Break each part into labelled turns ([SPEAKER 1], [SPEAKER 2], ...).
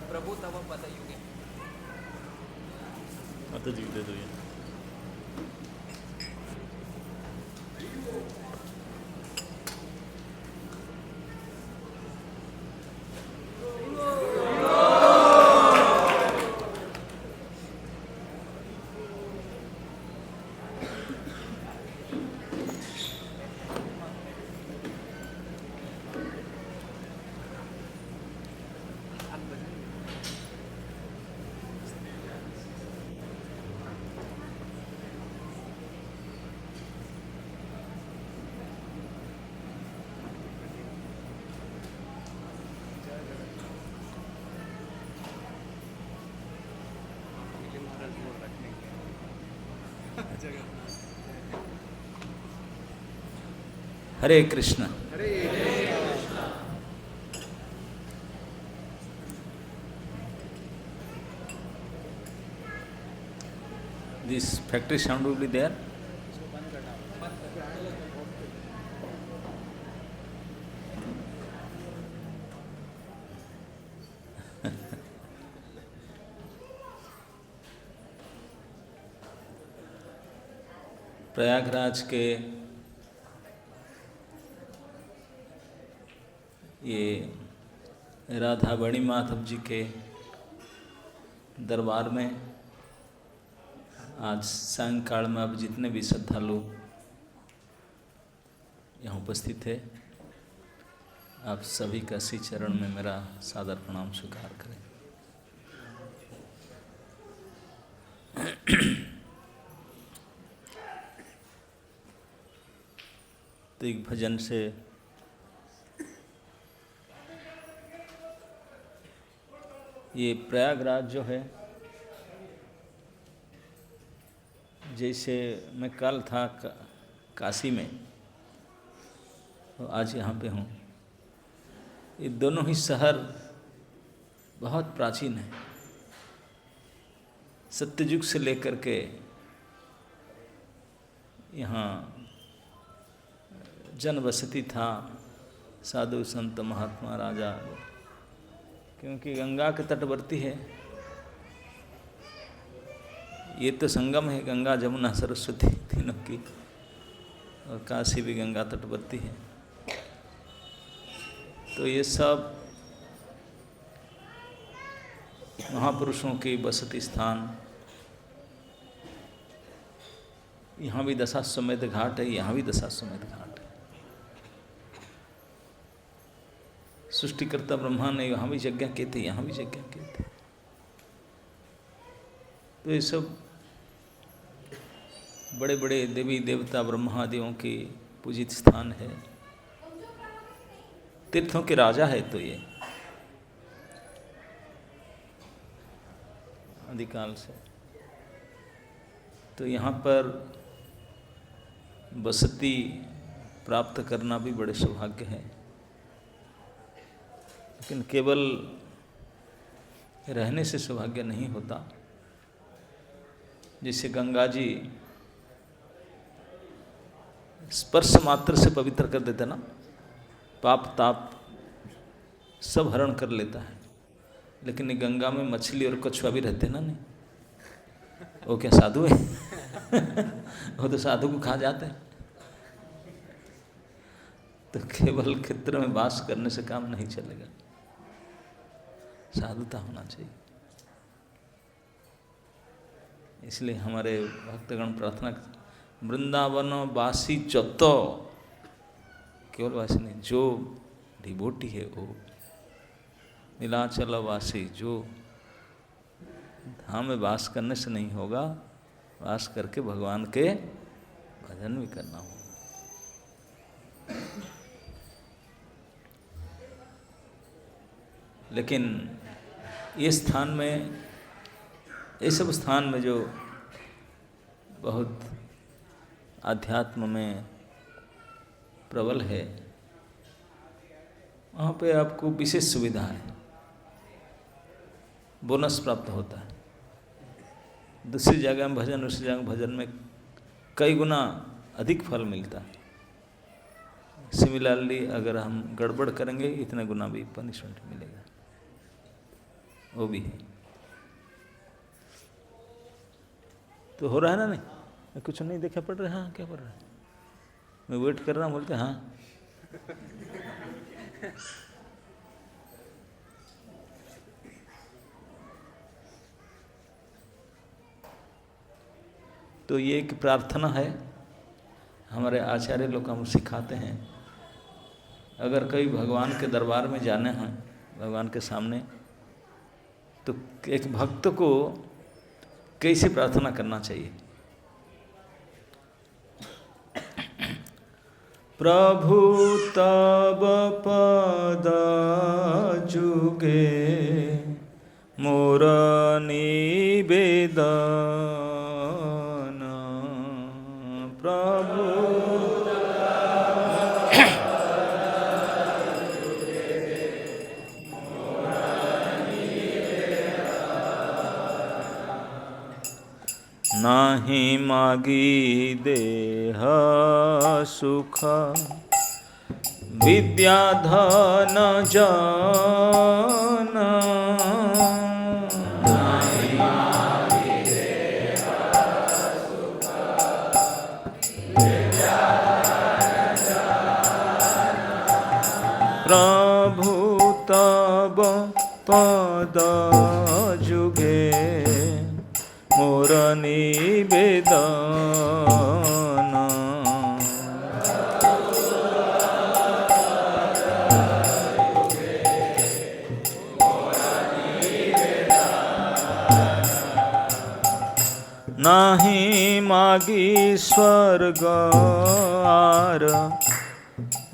[SPEAKER 1] प्रभु तव पद युगे
[SPEAKER 2] माता जी दे दो ये। हरे Krishna. This factory sound will be there. Prayagraj के ये राधा बड़ी माधव जी के दरबार में आज सायंकाल में अब जितने भी श्रद्धालु यहाँ उपस्थित है, आप सभी का श्री चरण में मेरा सादर प्रणाम स्वीकार करें। तो एक भजन से ये प्रयागराज जो है, जैसे मैं कल था काशी में, तो आज यहाँ पे हूँ। ये दोनों ही शहर बहुत प्राचीन है। सत्ययुग से लेकर के यहाँ जनबसती था, साधु संत महात्मा राजा, क्योंकि गंगा के तटवर्ती है। ये तो संगम है गंगा जमुना सरस्वती तीनों की, और काशी भी गंगा तटवर्ती है। तो ये सब महापुरुषों की बसती स्थान। यहाँ भी दशाश्वमेध घाट है, यहाँ भी दशाश्वमेध घाट है। सृष्टिकर्ता ब्रह्मा ने यहाँ भी यज्ञ किए थे, यहाँ भी यज्ञ किए थे। तो ये सब बड़े बड़े देवी देवता ब्रह्मा आदियों की पूजित स्थान है, तीर्थों के राजा है। तो ये आदिकाल से तो यहाँ पर बसती प्राप्त करना भी बड़े सौभाग्य है। लेकिन केवल रहने से सौभाग्य नहीं होता। जैसे गंगा जी स्पर्श मात्र से पवित्र कर देता ना, पाप ताप सब हरण कर लेता है। लेकिन गंगा में मछली और कछुआ भी रहते ना, नहीं वो क्या साधु है? वो तो साधु को खा जाते हैं। तो केवल क्षेत्र में वास करने से काम नहीं चलेगा, साधुता होना चाहिए। इसलिए हमारे भक्तगण प्रार्थना, वृंदावन वासी चतो, केवल वासी नहीं, जो डिवोटी है वो, नीलाचल वासी, जो धाम में वास करने से नहीं होगा, वास करके भगवान के भजन भी करना होगा। लेकिन ये स्थान में, ये सब स्थान में जो बहुत आध्यात्म में प्रबल है, वहाँ पे आपको विशेष सुविधा है, बोनस प्राप्त होता है। दूसरी जगह में भजन, दूसरी जगह भजन में कई गुना अधिक फल मिलता है। सिमिलरली अगर हम गड़बड़ करेंगे इतने गुना भी पनिशमेंट मिलेगा, वो भी है। तो हो रहा है ना? नहीं कुछ नहीं देखा पड़ रहा है? हाँ क्या पड़ रहा है? मैं वेट कर रहा हूँ, बोलते हाँ। तो ये एक प्रार्थना है, हमारे आचार्य लोग हम सिखाते हैं। अगर कभी भगवान के दरबार में जाने हैं, भगवान के सामने, तो एक भक्त को कैसे प्रार्थना करना चाहिए? प्रभु तब पद जुगे मोर निवेदन, प्रभु नाही मागी देह सुख विद्या धन जन, नाही मागी देह सुख विद्या धन जन, प्रभु तब पद जुगे मोर निवेदन, नाही मागी स्वर्ग आर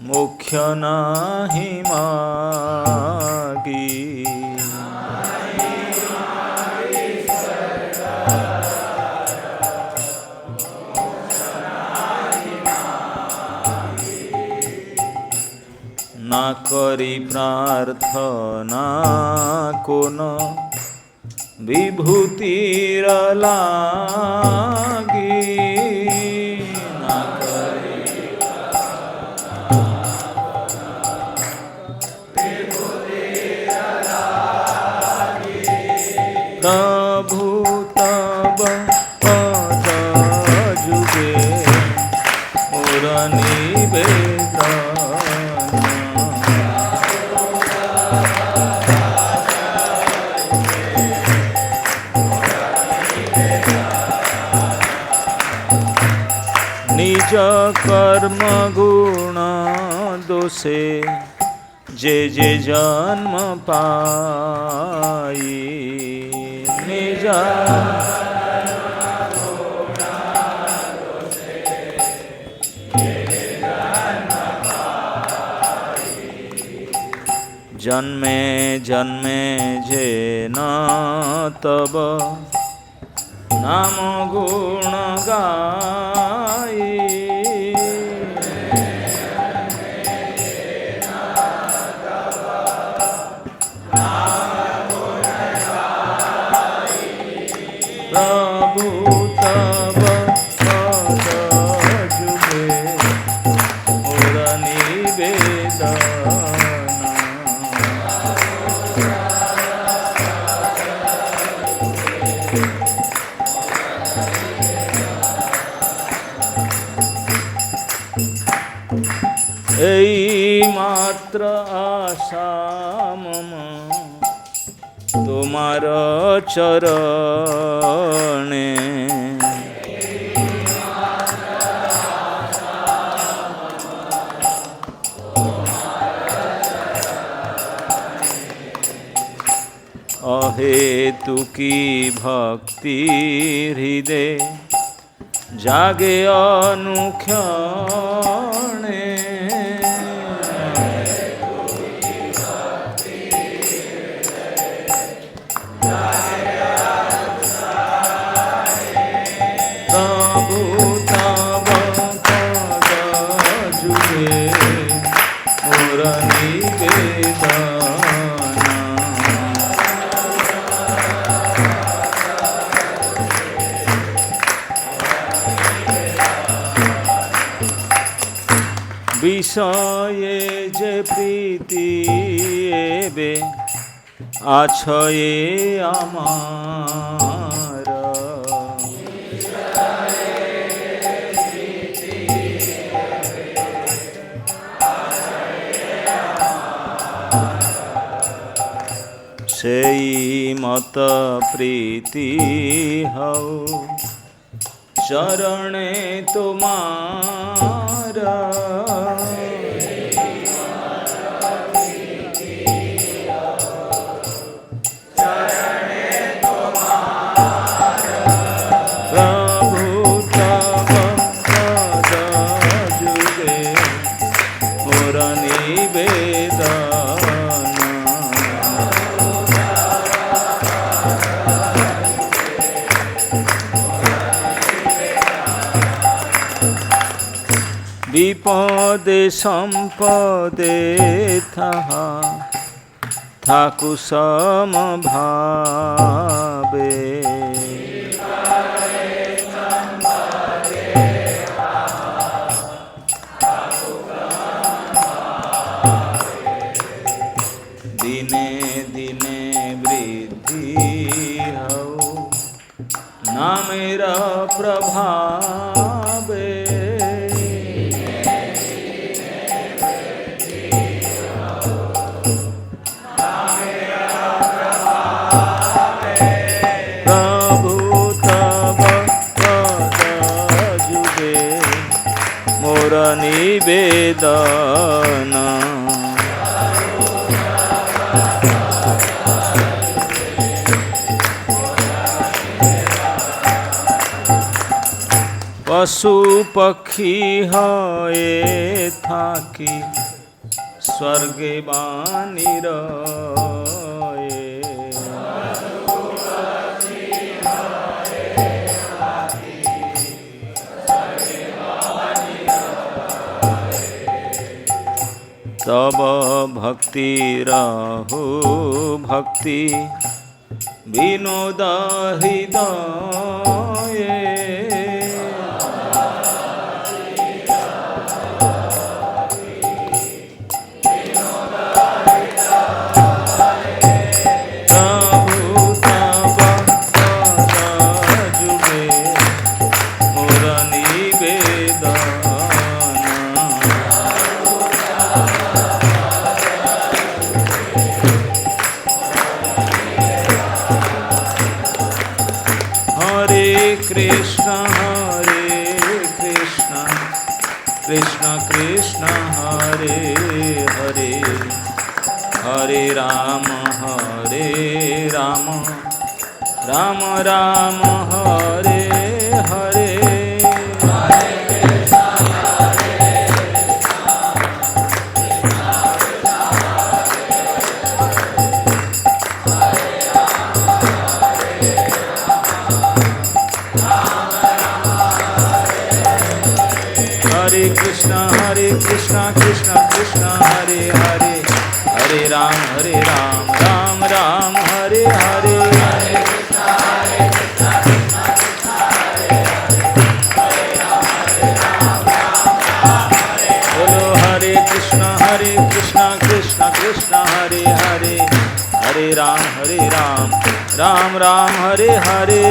[SPEAKER 2] मुख्य नाही मागी, ना करी प्रार्थना कोन विभूतिर लागी, ना करी विभूतिर लागी, प्रभु तब पद जुगे मोर निवेदन, निज कर्म गुण दोषे जे जे जन्म पाई, निज जन्मे जन्मे जे न तब नाम गुण गाई, प्रभु तब पद जुगे मोर निवेदन, এই মাত্র আশা মম তোমার চরণে, অহেতুকি ভক্তি হৃদয় জাগে অনুক্ষণে, প্রভু তব পদ যুগে মোর নিবেদন, বিষয়ে যে প্রীতি এবে আছয়ে আমার, সেই মত প্রীতি হও চরণে তোমার, প্রভু তব পদ যুগে মোর নিবেদন, বিপদে সম্পদে তাহা থাকু সমভাবে, দিনে দিনে বৃদ্ধি হও নামের প্রভাবে, প্রভু তব পদ যুগে মোর নিবেদন, পশু পক্ষী হয়ে থাকি স্বর্গে বাণীর, তব ভক্তি রাহু ভক্তি বিনোদ হৃদয়ে, প্রভু তব পদ যুগে মোর নিবেদন, হরে কৃষ্ণ কৃষ্ণ কৃষ্ণ হরে হরে, হরে রাম রাম রাম হরে হরে, हरे कृष्णा कृष्णा कृष्णा हरे हरे, हरे राम राम राम हरे हरे, बोलो हरे कृष्णा कृष्णा कृष्णा हरे हरे, हरे राम राम राम हरे हरे,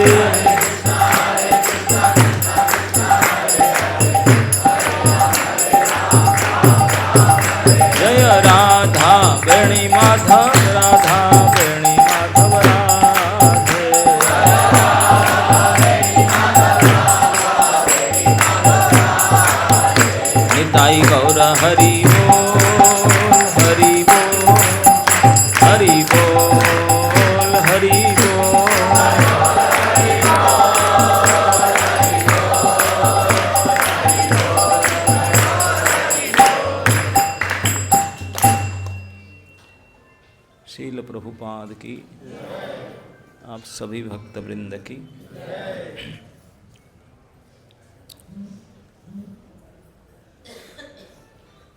[SPEAKER 2] जय राधा वेणी माधव राधा वेणी माधव राधे, निताई गौर हरि बोल हरि बोल हरि बोल हरि बोल, शील प्रभुपाद की, आप सभी भक्त वृंद की।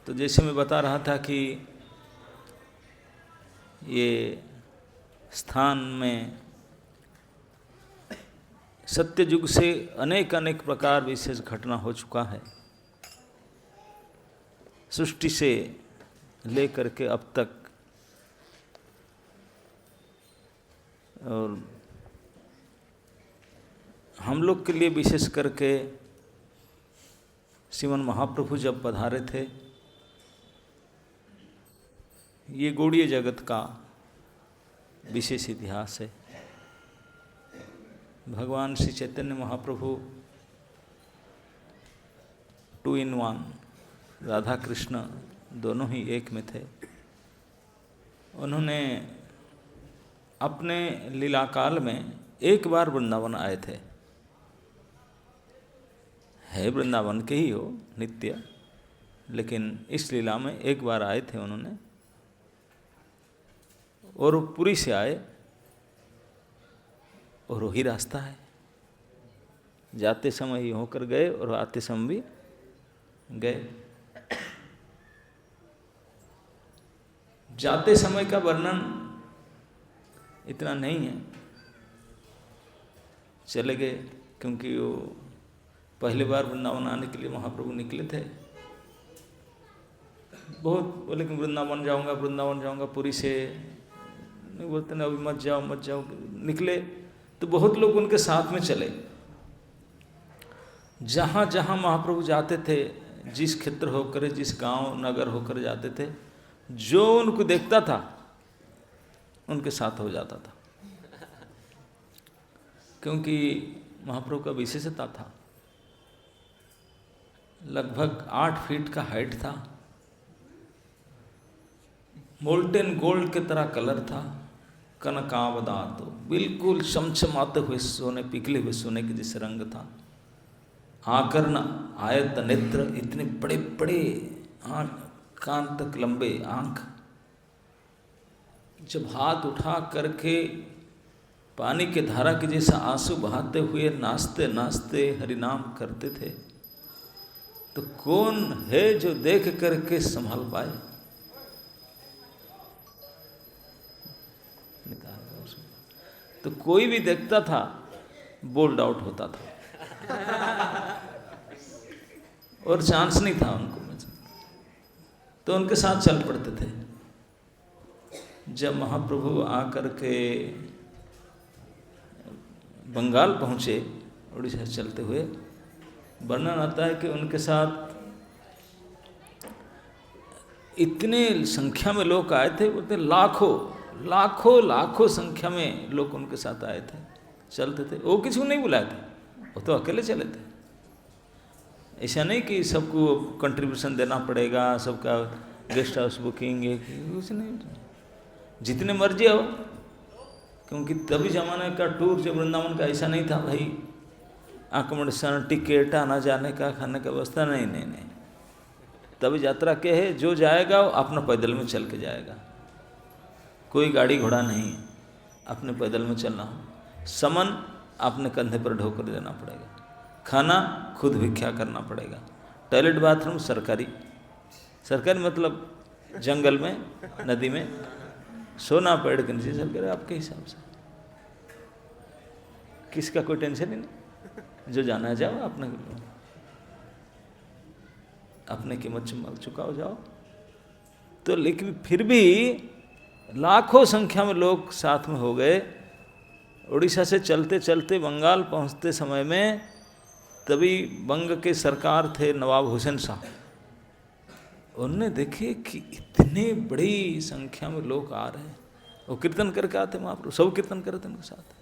[SPEAKER 2] तो जैसे मैं बता रहा था कि ये स्थान में सत्ययुग से अनेक अनेक प्रकार विशेष घटना हो चुका है। सृष्टि से लेकर के अब तक, और हम लोग के लिए विशेष करके श्रीमन महाप्रभु जब पधारे थे, ये गौड़ीय जगत का विशेष इतिहास है। भगवान श्री चैतन्य महाप्रभु 2 in 1, राधा कृष्ण दोनों ही एक में थे। उन्होंने अपने लीला काल में एक बार वृंदावन आए थे। है वृंदावन के ही हो नित्य, लेकिन इस लीला में एक बार आए थे उन्होंने, और वो पुरी से आए, और वही रास्ता है। जाते समय ही होकर गए और आते समय भी गए। जाते समय का वर्णन इतना नहीं है, चले गए, क्योंकि वो पहली बार वृंदावन आने के लिए महाप्रभु निकले थे। बहुत बोले कि वृंदावन जाऊंगा, पुरी से नहीं बोलते ना, अभी मत जाओ। निकले तो बहुत लोग उनके साथ में चले। जहाँ जहाँ महाप्रभु जाते थे, जिस क्षेत्र होकर, जिस गांव नगर होकर जाते थे, जो उनको देखता था उनके साथ हो जाता था, क्योंकि महाप्रभु का विशेषता था। लगभग 8 फीट का हाइट था, मोल्टेन गोल्ड के तरह कलर था, कनकावदात, बिल्कुल चमचमाते हुए सोने, पिघले हुए सोने के जैसे रंग था। आकर्ण आयत नेत्र, इतने बड़े बड़े आँख, कान तक लंबे आँख। जब हाथ उठा करके पानी के धारा के जैसा आंसू बहाते हुए नाचते नाचते हरिनाम करते थे, तो कौन है जो देख करके संभाल पाए। तो कोई भी देखता था बोल्ड आउट होता था, और चांस नहीं था उनको, तो उनके साथ चल पड़ते थे। जब महाप्रभु आकर के बंगाल पहुँचे, उड़ीसा से चलते हुए, वर्णन आता है कि उनके साथ इतने संख्या में लोग आए थे, बोलते लाखों संख्या में लोग उनके साथ आए थे, चलते थे। वो किसी को नहीं बुलाए थे, वो तो अकेले चले थे। ऐसा नहीं कि सबको कंट्रीब्यूशन देना पड़ेगा, सबका गेस्ट हाउस बुकिंग है, कुछ नहीं, जितने मर्जी आओ। क्योंकि तभी जमाने का टूर जब वृंदावन का ऐसा नहीं था भाई, अकोमोडेशन, टिकट, आना जाने का, खाने का व्यवस्था, नहीं। तभी यात्रा के है, जो जाएगा वो अपना पैदल में चल के जाएगा, कोई गाड़ी घोड़ा नहीं, अपने पैदल में चलना हो। समन अपने कंधे पर ढोकर देना पड़ेगा, खाना खुद भिक्षा करना पड़ेगा, टॉयलेट बाथरूम सरकारी मतलब जंगल में, नदी में, सोना पेड़ के नीचे चल कर आपके हिसाब से, किसका कोई टेंशन ही नहीं। जो जाना है जाओ, अपने कीमत चुकाओ जाओ। तो लेकिन फिर भी लाखों संख्या में लोग साथ में हो गए। उड़ीसा से चलते चलते बंगाल पहुंचते समय में, तभी बंग के सरकार थे नवाब हुसैन शाह, उन्होंने देखे कि इतने बड़ी संख्या में लोग आ रहे हैं। वो कीर्तन करके आते, महाप्रभु सब कीर्तन करते उनके साथ।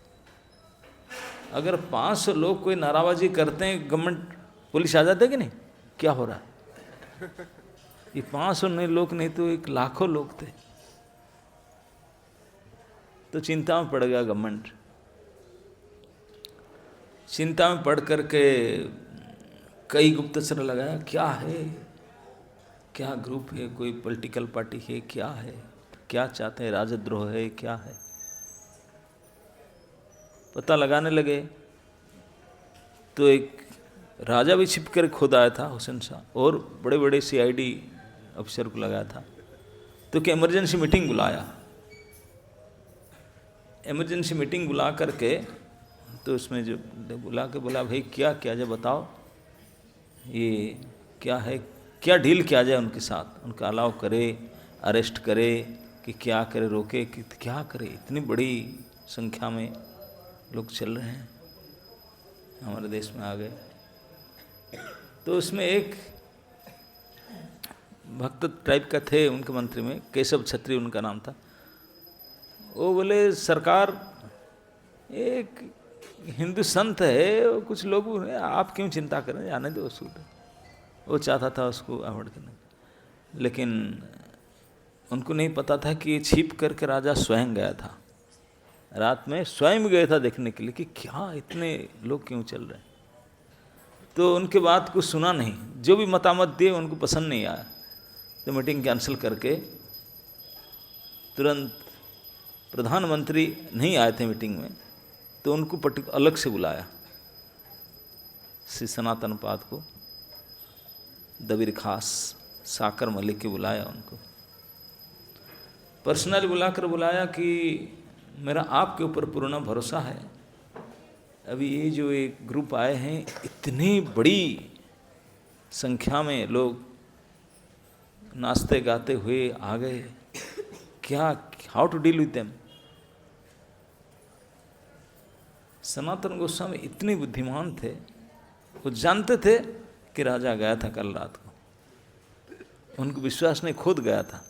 [SPEAKER 2] अगर 500 लोग कोई नाराबाजी करते हैं, गवर्नमेंट पुलिस आ जाते कि नहीं, क्या हो रहा है। ये 500 नहीं लोग नहीं तो 1 लाखों लोग थे। तो चिंता में पड़ गया गवर्नमेंट। चिंता में पड़ करके कई गुप्तचर लगाया, क्या है, क्या ग्रुप है, कोई पॉलिटिकल पार्टी है, क्या है, क्या चाहते हैं, राजद्रोह है, क्या है। पता लगाने लगे तो एक राजा भी छिप कर खुद आया था, हुसैन शाह, और बड़े बड़े CID अफसर को लगाया था। तो क्या इमरजेंसी मीटिंग बुलाया। इमरजेंसी मीटिंग बुला करके, तो उसमें जो बुला के बोला, भाई क्या क्या, जब बताओ ये क्या है, क्या डील किया जाए उनके साथ, उनका अलाव करे, अरेस्ट करे कि क्या करे, रोके कि क्या करे। इतनी बड़ी संख्या में लोग चल रहे हैं, हमारे देश में आ गए। तो उसमें एक भक्त टाइप का थे उनके मंत्री में, केशव छत्री उनका नाम था। वो बोले सरकार एक हिंदू संत है, वो कुछ लोग हैं, आप क्यों चिंता करें, आने दो सूट। वो चाहता था उसको अवॉइड करने, लेकिन उनको नहीं पता था कि ये छिप करके राजा स्वयं गया था, रात में स्वयं गया था देखने के लिए कि क्या इतने लोग क्यों चल रहे हैं। तो उनके बात कुछ सुना नहीं, जो भी मतामत दिए उनको पसंद नहीं आया, तो मीटिंग कैंसिल करके तुरंत प्रधानमंत्री नहीं आए थे मीटिंग में, तो उनको अलग से बुलाया, श्री सनातन पाद को, दबीर खास साकर मलिक के बुलाया उनको, पर्सनली बुलाया कि मेरा आपके ऊपर पूर्ण भरोसा है। अभी ये जो एक ग्रुप आए हैं, इतनी बड़ी संख्या में लोग नाचते गाते हुए आ गए, क्या, how to deal with them. Sanatan Goswami इतने बुद्धिमान थे, वो जानते थे कि राजा गया था कल रात को, उनको विश्वास नहीं, खुद गया था।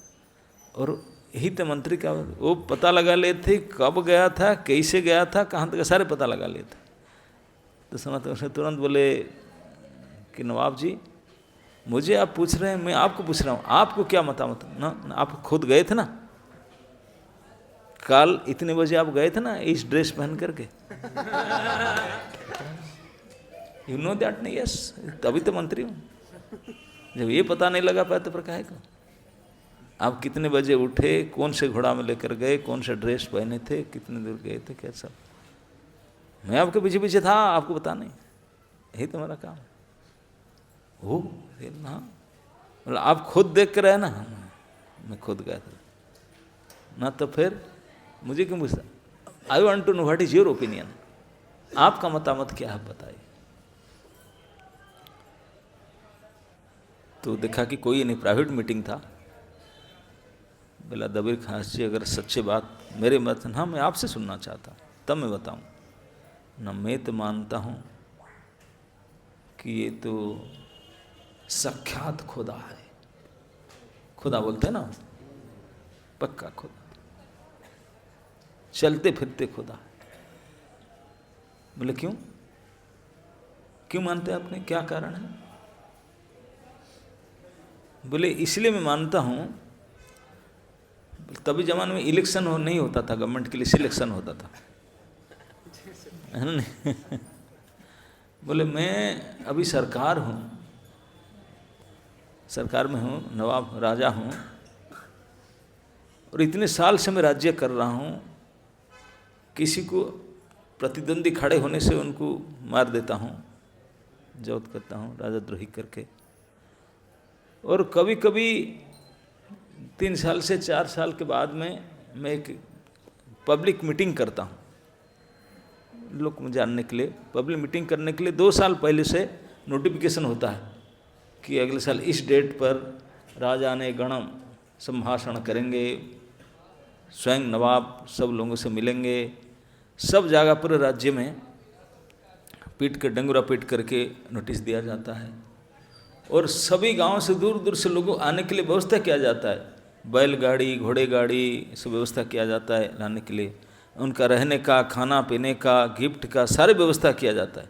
[SPEAKER 2] और यही तो मंत्री का वो पता लगा लेते कब गया था, कैसे गया था, कहाँ तक, सारे पता लगा लेते। तो सनातन गोस्वामी तुरंत बोले कि नवाब जी, मुझे आप पूछ रहे हैं, मैं आपको पूछ रहा हूँ, आपको क्या मतामत ना, आप खुद गए थे ना, कल इतने बजे आप गए थे ना इस ड्रेस पहन करके, यू नो दैट नहीं, यस, तभी तो मंत्री हूँ। जब ये पता नहीं लगा पाया तो पर काहे को, आप कितने बजे उठे, कौन से घोड़ा में लेकर गए, कौन सा ड्रेस पहने थे, कितने दूर गए थे, क्या सब, मैं आपके पीछे पीछे था, आपको पता नहीं, यही तो मेरा काम। हो हाँ, मतलब आप खुद देख कर आए ना, मैं खुद गया था ना, तो फिर मुझे क्यों पूछता, I want to know what is your opinion, आपका मतामत क्या है बताइए। तो देखा कि कोई नहीं, प्राइवेट मीटिंग था। बोला दबीर खास जी, अगर सच्चे बात मेरे मत, हाँ मैं आपसे सुनना चाहता, तब मैं बताऊं ना। मैं तो मानता हूं कि ये तो साक्षात खुदा है, खुदा बोलते हैं ना, पक्का खुदा, चलते फिरते खुदा। बोले क्यों, क्यों मानते हैं आपने, क्या कारण है। बोले इसलिए मैं मानता हूं, तभी जमाने में इलेक्शन नहीं होता था, गवर्नमेंट के लिए सिलेक्शन होता था, है ना। बोले मैं अभी सरकार हूँ, सरकार में हूँ, नवाब राजा हूँ, और इतने साल से मैं राज्य कर रहा हूँ, किसी को प्रतिद्वंदी खड़े होने से उनको मार देता हूँ, जब्त करता हूँ राजद्रोही करके। और कभी कभी 3 साल से 4 साल के बाद में मैं एक पब्लिक मीटिंग करता हूँ, लोग को जानने के लिए। पब्लिक मीटिंग करने के लिए 2 साल पहले से नोटिफिकेशन होता है कि अगले साल इस डेट पर राजा ने गणम संभाषण करेंगे, स्वयं नवाब सब लोगों से मिलेंगे, सब जगह पूरे राज्य में पीट कर, डंगूरा पीट करके नोटिस दिया जाता है। और सभी गांव से दूर दूर से लोगों आने के लिए व्यवस्था किया जाता है, बैलगाड़ी, घोड़े गाड़ी सब व्यवस्था किया जाता है लाने के लिए, उनका रहने का, खाना पीने का, गिफ्ट का, सारी व्यवस्था किया जाता है।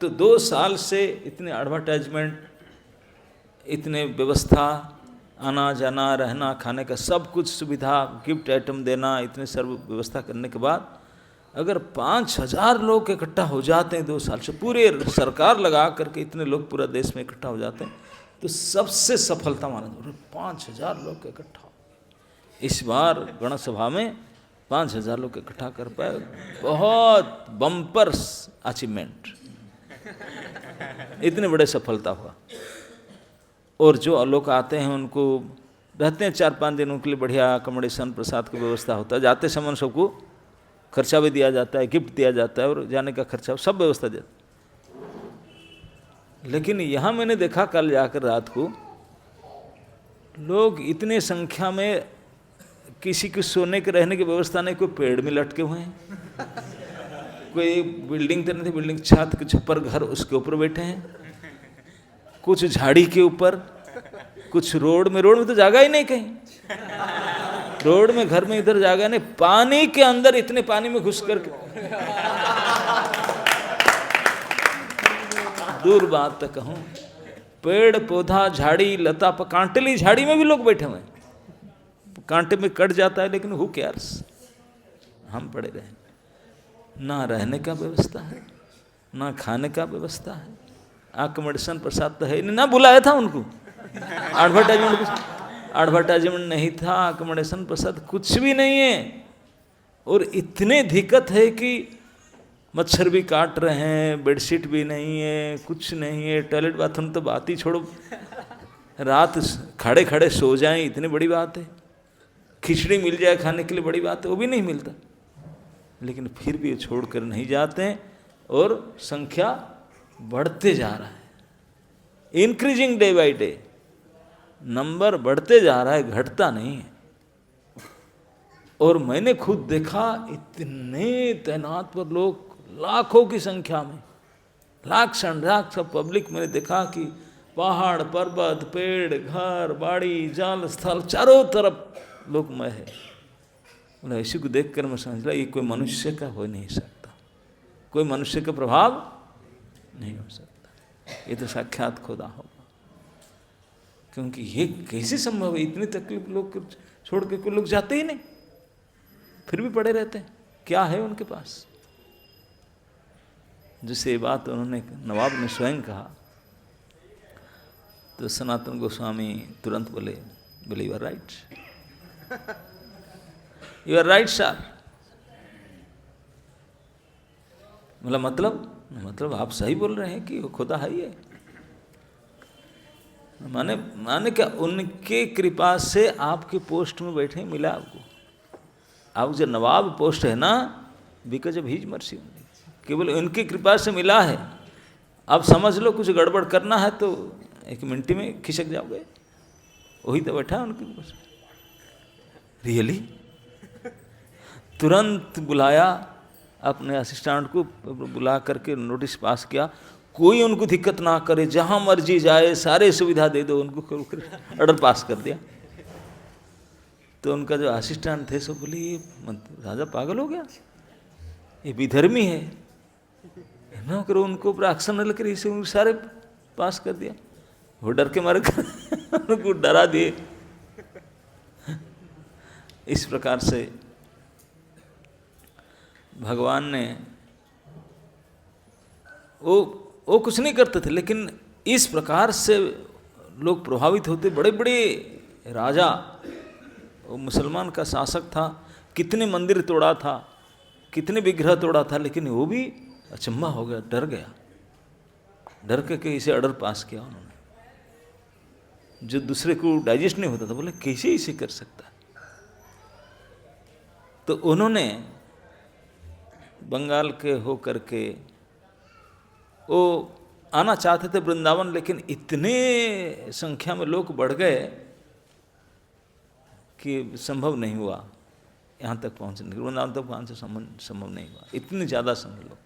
[SPEAKER 2] तो 2 साल से इतने एडवर्टाइजमेंट, इतने व्यवस्था, आना जाना, रहना, खाने का सब कुछ सुविधा, गिफ्ट आइटम देना, इतने सर्व व्यवस्था करने के बाद अगर 5000 लोग इकट्ठा हो जाते हैं 2 साल से, पूरे सरकार लगा करके इतने लोग पूरा देश में इकट्ठा हो जाते हैं, तो सबसे सफलता माना जाता है। 5000 लोग इकट्ठा, इस बार गणसभा में 5000 लोग इकट्ठा कर पाए, बहुत बम्पर्स अचीवमेंट, इतने बड़े सफलता हुआ। और जो लोग आते हैं उनको रहते हैं 4-5 दिनों के लिए, बढ़िया अकोमोडेशन, प्रसाद की व्यवस्था होता है, जाते समय सबको खर्चा भी दिया जाता है, गिफ्ट दिया जाता है, और जाने का खर्चा सब व्यवस्था देता है। लेकिन यहाँ मैंने देखा कल जाकर रात को, लोग इतने संख्या में, किसी के सोने के रहने की व्यवस्था नहीं, कोई पेड़ में लटके हुए हैं, कोई बिल्डिंग तो नहीं थी, बिल्डिंग छत के छप्पर घर उसके ऊपर बैठे हैं, कुछ झाड़ी के ऊपर, कुछ रोड में तो जगह ही नहीं कहीं, रोड में घर में इधर जगह नहीं, पानी के अंदर इतने पानी में घुस करके दूर बात तक कहूँ, पेड़ पौधा झाड़ी लता कांटेली झाड़ी में भी लोग बैठे हुए हैं, कांटे में कट जाता है लेकिन हु केयर्स, हम पड़े रहे। ना रहने का व्यवस्था है, ना खाने का व्यवस्था है, अकोमोडेशन प्रसाद तो है नहीं, ना बुलाया था उनको, एडवर्टाइजमेंट नहीं था, अकोमोडेशन प्रसाद कुछ भी नहीं है। और इतने दिक्कत है कि मच्छर भी काट रहे हैं, बेडशीट भी नहीं है, कुछ नहीं है, टॉयलेट बाथरूम तो बात ही छोड़ो, रात खड़े खड़े सो जाएं इतनी बड़ी बात है, खिचड़ी मिल जाए खाने के लिए बड़ी बात है, वो भी नहीं मिलता। लेकिन फिर भी छोड़कर नहीं जाते हैं और संख्या बढ़ते जा रहा है, increasing day by day, number बढ़ते जा रहा है, घटता नहीं है। और मैंने खुद देखा इतने तैनात पर लोग, लाखों की संख्या में, लाख सब पब्लिक, मैंने देखा कि पहाड़ पर्वत पेड़ घर बाड़ी जल स्थल चारों तरफ लोकमय है। बोले इसी को देखकर मैं समझ लिया ये कोई मनुष्य का हो नहीं सकता, कोई मनुष्य का प्रभाव नहीं हो सकता, ये तो साक्षात खुदा होगा। क्योंकि ये कैसे संभव है, इतनी तकलीफ लोग छोड़ के कोई लोग जाते ही नहीं, फिर भी पड़े रहते हैं, क्या है उनके पास। जिसे बात उन्होंने नवाब ने स्वयं कहा तो सनातन गोस्वामी तुरंत बोले you are right, you are right sir. मतलब आप सही बोल रहे हैं कि वो खुदा है ही है। माने क्या, उनके कृपा से आपके पोस्ट में बैठे मिला आपको, आप जो नवाब पोस्ट है ना, बिकॉज ऑफ हिज मर्सी, केवल उनकी कृपा से मिला है। आप समझ लो कुछ गड़बड़ करना है तो 1 मिनट में खिसक जाओगे, वही तो बैठा है उनकी पोस्ट। रियली तुरंत बुलाया अपने असिस्टेंट को, बुला करके नोटिस पास किया, कोई उनको दिक्कत ना करे, जहाँ मर्जी जाए सारे सुविधा दे दो उनको, ऑर्डर पास कर दिया। तो उनका जो असिस्टेंट थे सो बोले ये राजा पागल हो गया, ये विधर्मी है ना, करो उनको ऊपर एक्शन न लेकर इसे सारे पास कर दिया। वो डर के मारे उनको डरा दिए। इस प्रकार से भगवान ने, वो कुछ नहीं करते थे, लेकिन इस प्रकार से लोग प्रभावित होते। बड़े बड़े राजा, वो मुसलमान का शासक था, कितने मंदिर तोड़ा था, कितने विग्रह तोड़ा था, लेकिन वो भी अचंभा हो गया, डर गया, डर के इसे ऑर्डर पास किया उन्होंने, जो दूसरे को डाइजेस्ट नहीं होता था। बोले कैसे इसे कर सकता है। तो उन्होंने बंगाल के हो करके वो आना चाहते थे वृंदावन, लेकिन इतने संख्या में लोग बढ़ गए कि संभव नहीं हुआ यहाँ तक पहुँचने, वृंदावन तक पहुँचने संभव नहीं हुआ, इतने ज़्यादा संख्या लोग,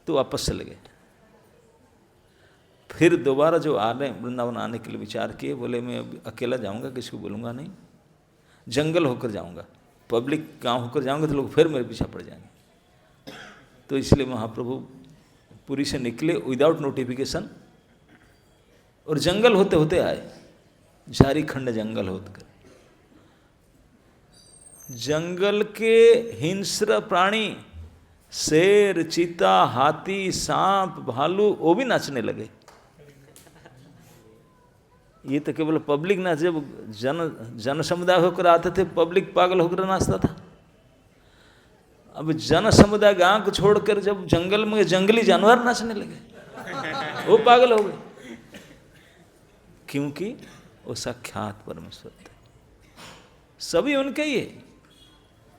[SPEAKER 2] तो वापस चले गए। फिर दोबारा जो आ रहे वृंदावन आने के लिए विचार किए, बोले मैं अकेला जाऊँगा, किसी को बोलूँगा नहीं, जंगल होकर जाऊँगा, पब्लिक गांव होकर जाऊँगा तो लोग फिर मेरे पीछे पड़ जाएंगे। तो इसलिए महाप्रभु पुरी से निकले विदाउट नोटिफिकेशन, और जंगल होते होते आए, झारीखंड जंगल होकर। जंगल के हिंस्र प्राणी, शेर चीता हाथी सांप भालू, वो भी नाचने लगे। ये तो केवल पब्लिक नाच, जब जन समुदाय होकर आते थे पब्लिक पागल होकर नाचता था। अब जन समुदाय गांव को छोड़कर जब जंगल में जंगली जानवर नाचने लगे, वो पागल हो गए, क्योंकि वो साक्षात परमेश्वर थे। सभी उनके ही है,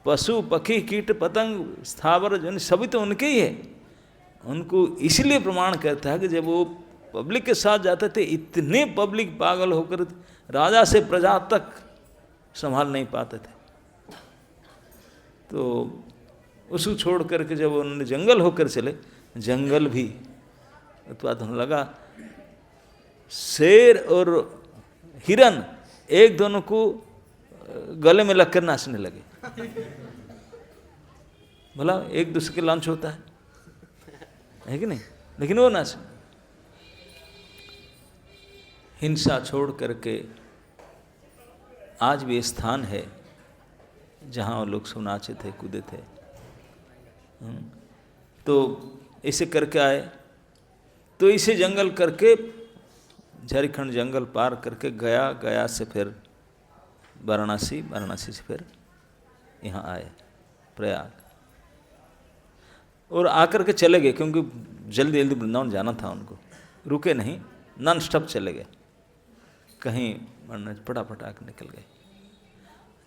[SPEAKER 2] पशु पक्षी कीट पतंग स्थावर जन सभी तो उनके ही है। उनको इसलिए प्रमाण करता है कि जब वो पब्लिक के साथ जाते थे, इतने पब्लिक पागल होकर राजा से प्रजा तक संभाल नहीं पाते थे। तो उसको छोड़ करके जब उन्होंने जंगल होकर चले, जंगल भी उत्पात होने लगा। शेर और हिरन एक दोनों को गले में लगकर नाचने लगे। भला एक दूसरे के लंच होता है कि नहीं, लेकिन वो नाच। हिंसा छोड़ करके आज भी स्थान है जहाँ वो लोग सब नाचे थे, कूदे थे। तो इसे करके आए, तो इसे जंगल करके झारखंड जंगल पार करके गया, गया से फिर वाराणसी, वाराणसी से फिर यहाँ आए प्रयाग, और आकर के चले गए, क्योंकि जल्दी जल्दी वृंदावन जाना था उनको। रुके नहीं, नॉन स्टॉप चले गए, कहीं फटाफट आकर निकल गए।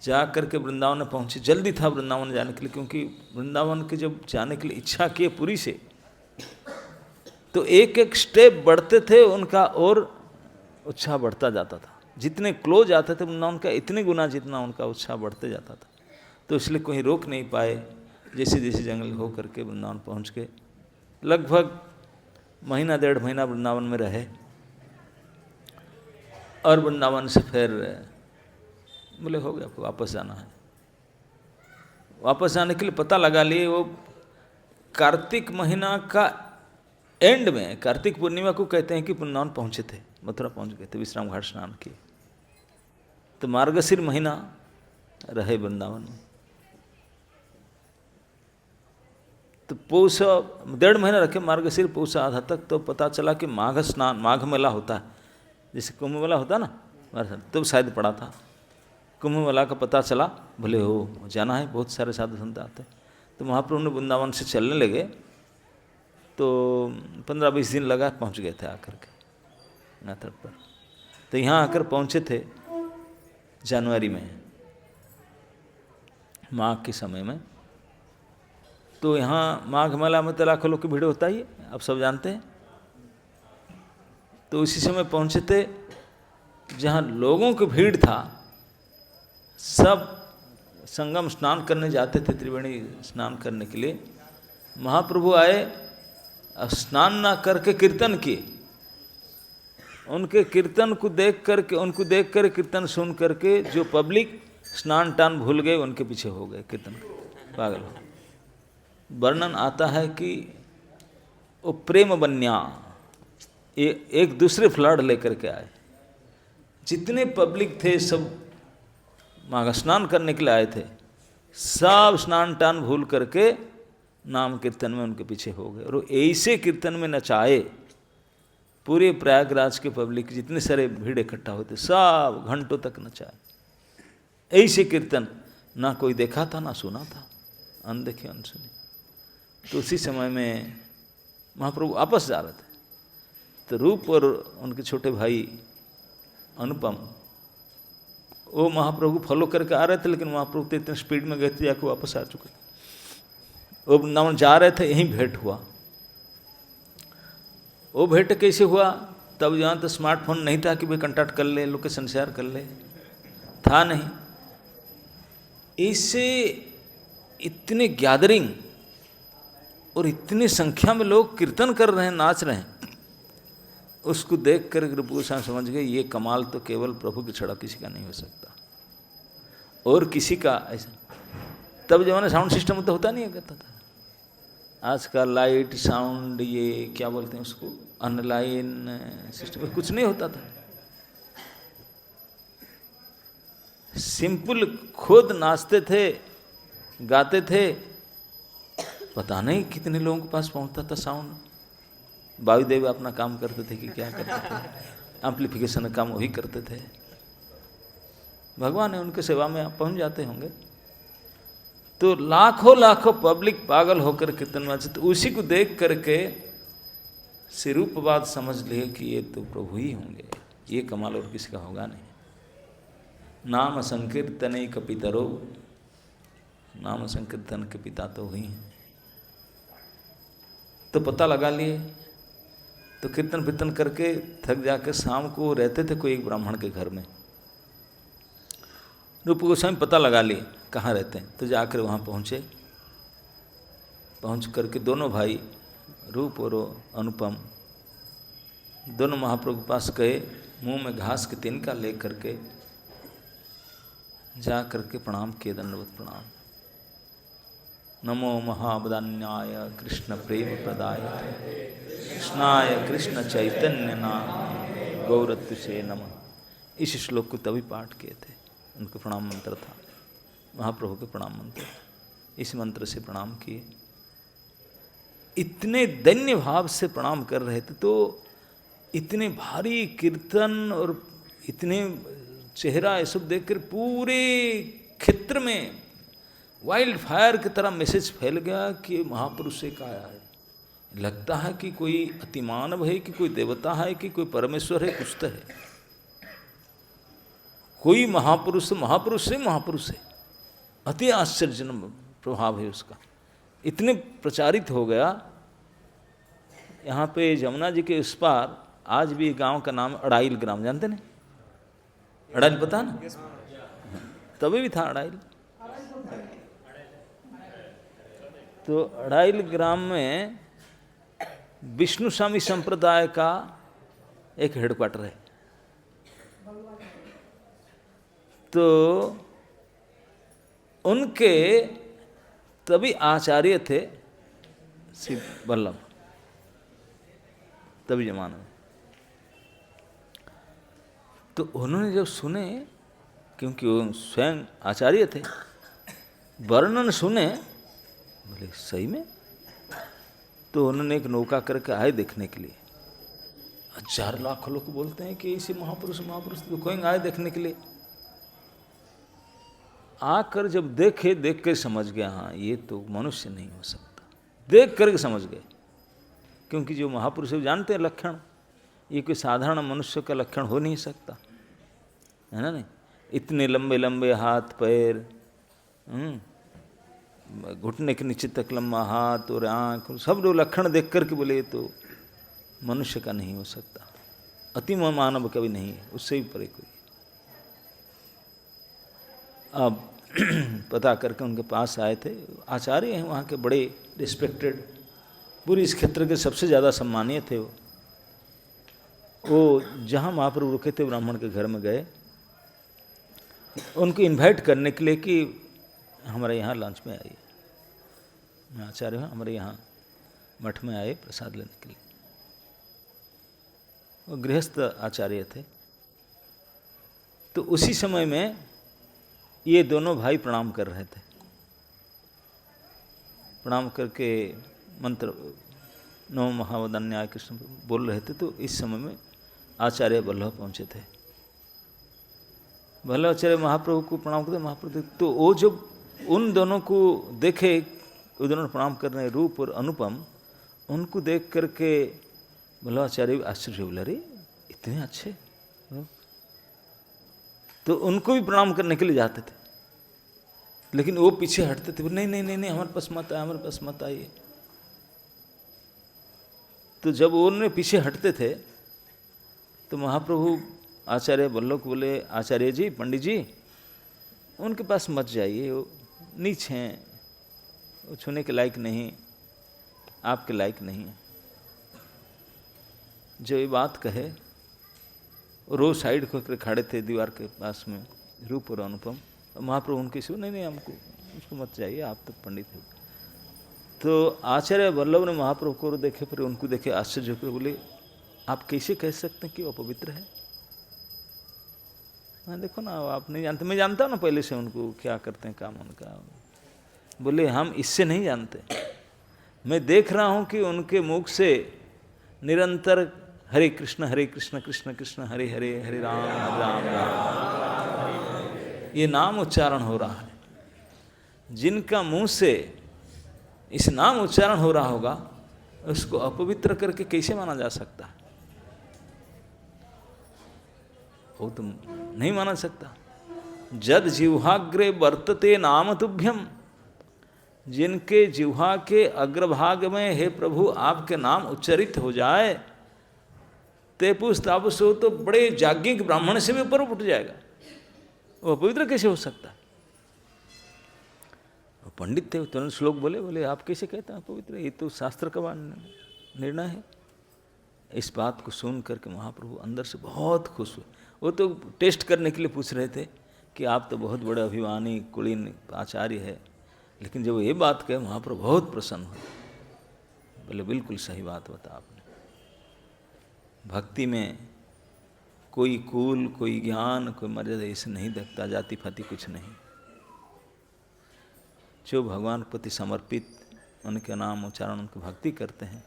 [SPEAKER 2] जा करके वृंदावन में पहुँचे, जल्दी था वृंदावन जाने के लिए, क्योंकि वृंदावन के जब जाने के लिए इच्छा किए पूरी से, तो एक एक स्टेप बढ़ते थे उनका और उत्साह बढ़ता जाता था। जितने क्लोज आते थे वृंदावन का, इतने गुना जितना उनका उत्साह बढ़ते जाता था। तो इसलिए कोई रोक नहीं पाए। जैसे जैसे जंगल हो करके वृंदावन पहुँच के लगभग महीना 1.5 महीना वृंदावन में रहे, और वृंदावन से फिर बोले हो गया, वापस जाना है। वापस जाने के लिए पता लगा लिए वो कार्तिक महीना का एंड में, कार्तिक पूर्णिमा को कहते हैं कि वृंदावन पहुँचे थे, मथुरा पहुँच गए थे, विश्राम घाट स्नान किए। तो मार्गशीर महीना रहे वृंदावन में। तो पौष 1.5 महीना रखे, मार्गशीर पौष आधा तक। तो पता चला कि माघ स्नान, माघ मेला होता है, जैसे कुंभ मेला होता है ना, तो शायद पड़ा था। कुंभ मेला का पता चला, भले हो जाना है, बहुत सारे साधु संत आते। तो महाप्रभु ने वृंदावन से चलने लगे, तो 15-20 दिन लगा, पहुंच गए थे आकर के नाथर पर। तो यहाँ आकर पहुँचे थे जनवरी में, माघ के समय में। तो यहाँ माघ मेला में तो लाखों लोग की भीड़ होता ही है, आप सब जानते हैं। तो उसी समय पहुँचे थे जहाँ लोगों की भीड़ था। सब संगम स्नान करने जाते थे, त्रिवेणी स्नान करने के लिए। महाप्रभु आए, स्नान ना करके कीर्तन किए। उनके कीर्तन को देख करके, उनको देख कर कीर्तन सुन करके जो पब्लिक स्नान टान भूल गए, उनके पीछे हो गए, कीर्तन पागल हो। वर्णन आता है कि वो प्रेम बन्या एक दूसरे फ्लड लेकर के आए। जितने पब्लिक थे सब माघ स्नान करने के लिए आए थे, सब स्नान टान भूल करके नाम कीर्तन में उनके पीछे हो गए। और ऐसे कीर्तन में नचाए, पूरे प्रयागराज के पब्लिक, जितने सारे भीड़ इकट्ठा होते, सब घंटों तक नचाए। ऐसे कीर्तन ना कोई देखा था ना सुना था, अनदेखे अनसुने। तो उसी समय में महाप्रभु वापस जा रहे थे। तो रूप और उनके छोटे भाई अनुपम, वो महाप्रभु को फॉलो करके आ रहे थे, लेकिन महाप्रभु तो इतने स्पीड में गए थे, जाके वापस आ चुके थे। वो वृंदावन जा रहे थे, यहीं भेंट हुआ। वो भेंट कैसे हुआ? तब यहाँ तो स्मार्टफोन नहीं था कि भाई कॉन्टैक्ट कर ले, लोकेशन शेयर कर ले, था नहीं। इससे इतने गैदरिंग और इतनी संख्या में लोग कीर्तन कर रहे हैं, नाच रहे हैं, उसको देख कर रूप गोस्वामी समझ गए ये कमाल तो केवल प्रभु की छड़ा किसी का नहीं हो सकता, और किसी का ऐसा। तब जमाने साउंड सिस्टम तो होता नहीं करता था। आज का लाइट साउंड, ये क्या बोलते हैं उसको, अनलाइन सिस्टम, कुछ नहीं होता था। सिंपल खुद नाचते थे, गाते थे, पता नहीं कितने लोगों के पास पहुंचता था साउंड। वायुदेव अपना काम करते थे कि क्या करते थे, एम्प्लीफिकेशन का काम वही करते थे। भगवान ने उनके सेवा में आप पहुंच जाते होंगे। तो लाखों लाखों पब्लिक पागल होकर कीर्तन में, तो उसी को देख करके सिरूपवाद समझ लिए कि ये तो प्रभु ही होंगे, ये कमाल और किसी का होगा नहीं। नाम संकीर्तन का पितरो, नाम संकीर्तन के पिता तो वही हैं। तो पता लगा लिए। तो कीर्तन कीर्तन करके थक जाकर शाम को रहते थे कोई एक ब्राह्मण के घर में। रूप गोस्वामी पता लगा लिए कहाँ रहते हैं, तो जाकर वहाँ पहुँचे। पहुँच करके दोनों भाई रूप और अनुपम दोनों महाप्रभु के पास गए। मुंह में घास के तिनका ले करके जा करके प्रणाम किए, दंडवत प्रणाम। नमो महावदान्याय कृष्ण प्रेम प्रदाय कृष्णाय कृष्ण चैतन्य नाम गौरत्व से नमः। इस श्लोक को तभी पाठ किए थे, उनका प्रणाम मंत्र था, महाप्रभु के प्रणाम मंत्र। इस मंत्र से प्रणाम किए। इतने दैन्य भाव से प्रणाम कर रहे थे, तो इतने भारी कीर्तन और इतने चेहरा ये सब देखकर पूरे क्षेत्र में वाइल्ड फायर की तरह मैसेज फैल गया कि महापुरुष एक आया है। लगता है कि कोई अतिमानव है, कि कोई देवता है, कि कोई परमेश्वर है, कुछ तो है। कोई महापुरुष महापुरुष है। अति आश्चर्यजनक प्रभाव है उसका। इतने प्रचारित हो गया। यहाँ पे जमुना जी के उस पार आज भी गांव का नाम अड़ाइल ग्राम, जानते नहीं? अड़ाइल पता ना? तभी भी था अड़ाइल। तो अड़ाइल ग्राम में विष्णु स्वामी संप्रदाय का एक हेडक्वार्टर है। तो उनके तभी आचार्य थे श्री वल्लभ, तभी जमाने में। तो उन्होंने जब सुने, क्योंकि वो स्वयं आचार्य थे, वर्णन सुने, बोले सही में? तो उन्होंने एक नौका करके आए देखने के लिए। 1000 लाख लोग बोलते हैं कि ऐसे महापुरुष तो कोई आए देखने के लिए। आकर जब देखे, देख कर समझ गया, हाँ ये तो मनुष्य नहीं हो सकता। देख करके समझ गए, क्योंकि जो महापुरुष है जानते हैं लक्षण, ये कोई साधारण मनुष्य का लक्षण हो नहीं सकता, है ना? नहीं, इतने लंबे लंबे हाथ पैर, घुटने के नीचे तक लंबा हाथ और आँख, सब लोग लक्षण देख करके बोले तो मनुष्य का नहीं हो सकता, अति मानव कभी नहीं है, उससे भी परे कोई। अब पता करके उनके पास आए थे। आचार्य हैं वहाँ के, बड़े रिस्पेक्टेड, पूरी इस क्षेत्र के सबसे ज़्यादा सम्मानीय थे वो। जहाँ महाप्रभु रुके थे ब्राह्मण के घर में गए, उनको इनवाइट करने के लिए कि हमारे यहाँ लंच में आइए। मैं आचार्य हूँ, हमारे यहाँ मठ में आए प्रसाद लेने के लिए। वो गृहस्थ आचार्य थे। तो उसी समय में ये दोनों भाई प्रणाम कर रहे थे। प्रणाम करके मंत्र नमो महावदान्याय कृष्ण बोल रहे थे। तो इस समय में आचार्य वल्लभ पहुँचे थे। वल्लभ आचार्य महाप्रभु को प्रणाम करते, महाप्रभु तो वो जब उन दोनों को देखे, वो दोनों प्रणाम कर रहे हैं, रूप और अनुपम, उनको देख करके वल्लभ आचार्य आश्चर्य बोला, अरे इतने अच्छे। तो उनको भी प्रणाम करने के लिए जाते थे, लेकिन वो पीछे हटते थे, नहीं नहीं नहीं नहीं हमारे पास मत आए, हमारे पास मत आइए। तो जब वो उन्होंने पीछे हटते थे तो महाप्रभु आचार्य वल्लभ को बोले, आचार्य जी, पंडित जी, उनके पास मत जाइए, वो नीच हैं, वो छूने के लायक नहीं, आपके लायक नहीं है। जो ये बात कहे, और वो साइड होकर खड़े थे दीवार के पास में, रूप और अनुपम। महाप्रभु उनके से नहीं नहीं हमको उसको मत चाहिए, आप तो पंडित हो। तो आचार्य वल्लभ ने महाप्रभु को देखे, फिर उनको देखे, आश्चर्य होकर बोले, आप कैसे कह सकते हैं कि वो अपवित्र है? मैं देखो ना, आप नहीं जानते, मैं जानता हूँ ना पहले से उनको, क्या करते हैं काम उनका। बोले हम इससे नहीं जानते, मैं देख रहा हूँ कि उनके मुख से निरंतर हरे कृष्ण कृष्ण कृष्ण हरे हरे, हरे राम राम राम, ये नाम उच्चारण हो रहा है। जिनका मुंह से इस नाम उच्चारण हो रहा होगा, उसको अपवित्र करके कैसे माना जा सकता है? वो तो नहीं माना सकता। जद जिह्वाग्रे वर्तते नाम तुभ्यम, जिनके जिह्वा के अग्रभाग में हे प्रभु आपके नाम उच्चरित हो जाए, तेपुस तापुस हो तो बड़े जाज्ञिक ब्राह्मण से भी ऊपर उठ जाएगा, वो पवित्र कैसे हो सकता है? पंडित थे, तुरंत श्लोक बोले, बोले आप कैसे कहते हैं पवित्र, ये तो शास्त्र का निर्णय है। इस बात को सुन करके महाप्रभु अंदर से बहुत खुश हुए। वो तो टेस्ट करने के लिए पूछ रहे थे कि आप तो बहुत बड़े अभिमानी कुलीन आचार्य है, लेकिन जब ये बात कहे महाप्रभु बहुत प्रसन्न हुए। बोले बिल्कुल सही बात बता आपने, भक्ति में कोई कुल, कोई ज्ञान, कोई मर्यादा इसे नहीं देखता, जाति फाति कुछ नहीं। जो भगवान के प्रति समर्पित, उनके नाम उच्चारण, उनकी भक्ति करते हैं,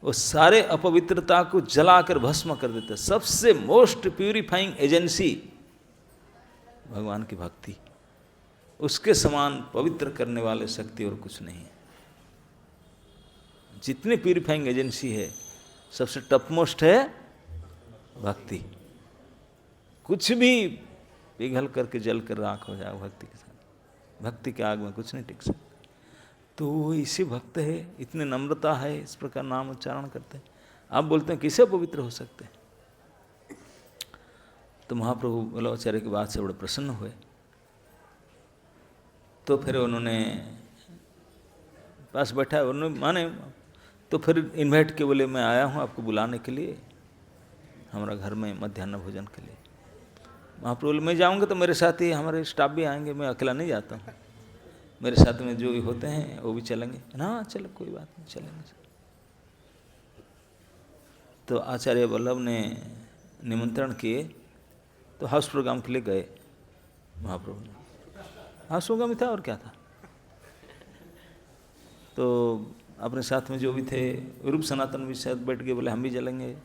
[SPEAKER 2] वो सारे अपवित्रता को जलाकर भस्म कर देते हैं। सबसे मोस्ट प्यूरिफाइंग एजेंसी भगवान की भक्ति, उसके समान पवित्र करने वाले शक्ति और कुछ नहीं है। जितनी प्यूरिफाइंग एजेंसी है, सबसे टॉप मोस्ट है भक्ति। कुछ भी पिघल करके जल कर राख हो जाए भक्ति के साथ, भक्ति के आग में कुछ नहीं टिक सकता। तो वो इसी भक्त है, इतने नम्रता है, इस प्रकार नाम उच्चारण करते हैं। आप बोलते हैं किसे पवित्र हो सकते हैं? तो महाप्रभु बल्लभाचार्य की बात से बड़े प्रसन्न हुए। तो फिर उन्होंने पास बैठा, उन्होंने माने, तो फिर इन्वाइट के बोले मैं आया हूँ आपको बुलाने के लिए हमारा घर में मध्याह्न भोजन के लिए। महाप्रभु बोले मैं जाऊँगा तो मेरे साथ ही हमारे स्टाफ भी आएंगे, मैं अकेला नहीं जाता हूँ, मेरे साथ में जो भी होते हैं वो भी चलेंगे। हाँ चलो कोई बात नहीं, चलेंगे। तो आचार्य वल्लभ ने निमंत्रण किए, तो हाउस प्रोग्राम के लिए गए महाप्रभु ने। हाउस प्रोग्राम ही था और क्या था। तो अपने साथ में जो भी थे, रूप सनातन भी साथ बैठ गए, बोले हम भी चलेंगे।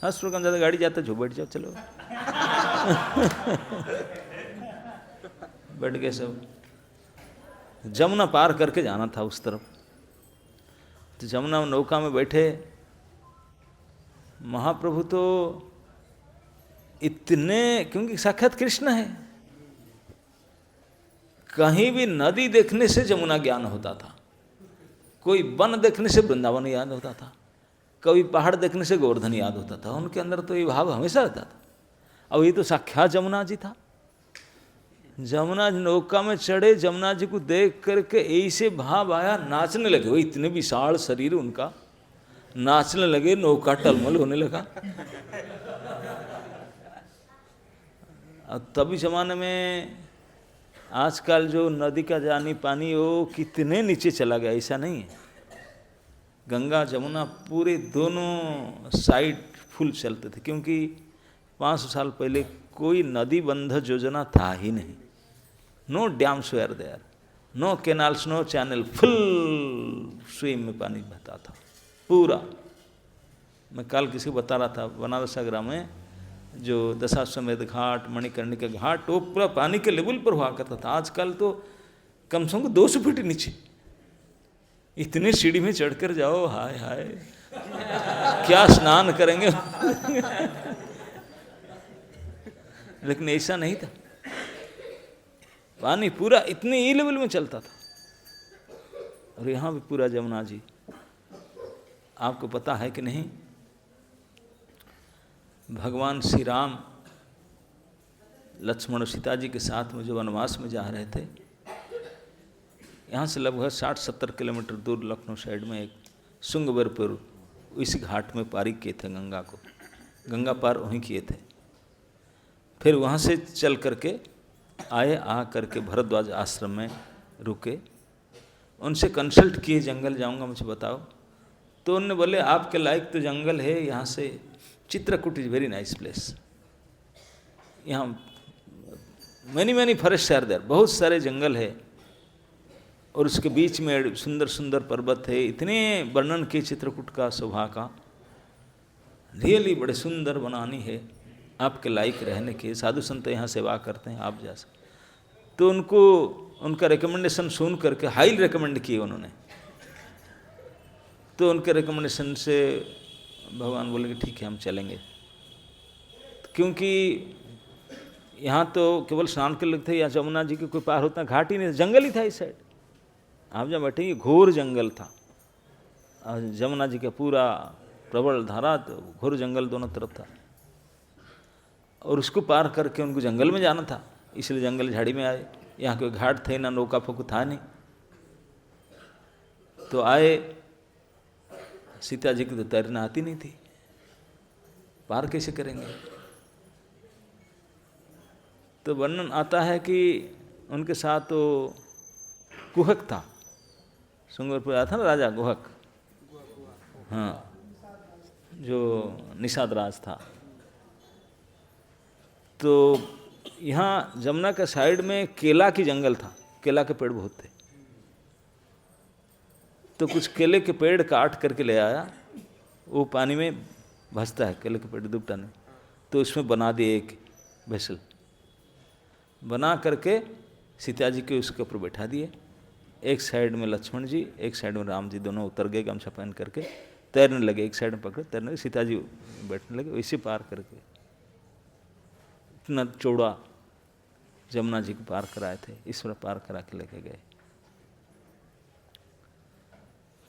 [SPEAKER 2] हाउस प्रोग्राम ज़्यादा गाड़ी जाता, जो बैठ जाओ चलो। बैठ गए सब। जमुना पार करके जाना था उस तरफ। तो जमुना नौका में बैठे, महाप्रभु तो इतने, क्योंकि साक्षात कृष्ण है, कहीं भी नदी देखने से जमुना ज्ञान होता था, कोई वन देखने से वृंदावन याद होता था, कभी पहाड़ देखने से गोवर्धन याद होता था। उनके अंदर तो ये भाव हमेशा रहता था। अब ये तो साक्षात जमुना जी था। जमुना जी नौका में चढ़े, जमुना जी को देख करके ऐसे भाव आया, नाचने लगे। वो इतने विशाल शरीर उनका, नाचने लगे, नौका टलमल होने लगा। अब तभी जमाने में, आजकल जो नदी का जानी पानी वो कितने नीचे चला गया, ऐसा नहीं है। गंगा जमुना पूरे दोनों साइड फुल चलते थे, क्योंकि 500 साल पहले कोई नदी बंध योजना था ही नहीं। No dams were there, no canals, no channel, full swim में पानी बहता था पूरा। मैं कल किसी को बता रहा था, बनारस आगरा में जो दशाश्वमेध घाट, मणिकर्णिका घाट, वो पूरा पानी के लेवल पर हुआ करता था। आजकल तो कम से कम 200 फीट नीचे, इतने सीढ़ी में चढ़कर जाओ, हाय हाय क्या स्नान करेंगे। लेकिन ऐसा नहीं था, पानी पूरा इतने ई लेवल में चलता था। और यहाँ भी पूरा जमुना जी, आपको पता है कि नहीं, भगवान श्री राम लक्ष्मण और सीता जी के साथ में जो वनवास में जा रहे थे, यहाँ से लगभग 60-70 किलोमीटर दूर लखनऊ साइड में एक सुंगबरपुर, इसी घाट में पारी किए थे गंगा को, गंगा पार वहीं किए थे। फिर वहाँ से चल करके आए, आ करके भरद्वाज आश्रम में रुके, उनसे कंसल्ट किए, जंगल जाऊँगा मुझे बताओ। तो उन्होंने बोले आपके लायक तो जंगल है, यहाँ से Chitrakoot is very nice place, यहाँ मैनी फॉरेस्ट आर देयर, बहुत सारे जंगल है, और उसके बीच में सुंदर सुंदर पर्वत है। इतने वर्णन किए चित्रकूट का, शोभा का, रियली बड़े सुंदर बनानी है, आपके लायक रहने के, साधु संत यहाँ सेवा करते हैं, आप जा सकते। तो उनको उनका रिकमेंडेशन सुन करके हाई रिकमेंड किए उन्होंने। तो उनके रिकमेंडेशन से भगवान बोले कि ठीक है हम चलेंगे, क्योंकि यहाँ तो केवल स्नान के लोग थे, या जमुना जी के कोई पार होता, घाट ही नहीं, जंगल ही था इस साइड। आप जब बैठे, घोर जंगल था, और जमुना जी का पूरा प्रबल धारा, तो घोर जंगल दोनों तरफ था, और उसको पार करके उनको जंगल में जाना था, इसलिए जंगल झाड़ी में आए। यहाँ कोई घाट थे ना, नौका फोक था नहीं, तो आए। सीता जी को तो तैरना आती नहीं थी, पार कैसे करेंगे? तो वर्णन आता है कि उनके साथ तो गुहक था, सुंगरपुर आया था ना राजा गुहक, हाँ, जो निषाद राज था। तो यहाँ जमुना के साइड में केला की जंगल था, केला के पेड़ बहुत थे, तो कुछ केले के पेड़ काट करके ले आया, वो पानी में भसता है केले के पेड़ दुपटा में, तो उसमें बना दिए एक वेसल, बना करके सीता जी के उसके ऊपर बैठा दिए। एक साइड में लक्ष्मण जी, एक साइड में राम जी, दोनों उतर गए गमछा पहन करके, तैरने लगे, एक साइड में पकड़े तैरने लगे, सीता जी बैठने लगे, वैसे पार करके इतना चौड़ा जमुना जी को पार कराए थे, ईश्वर पार करा के लेके गए।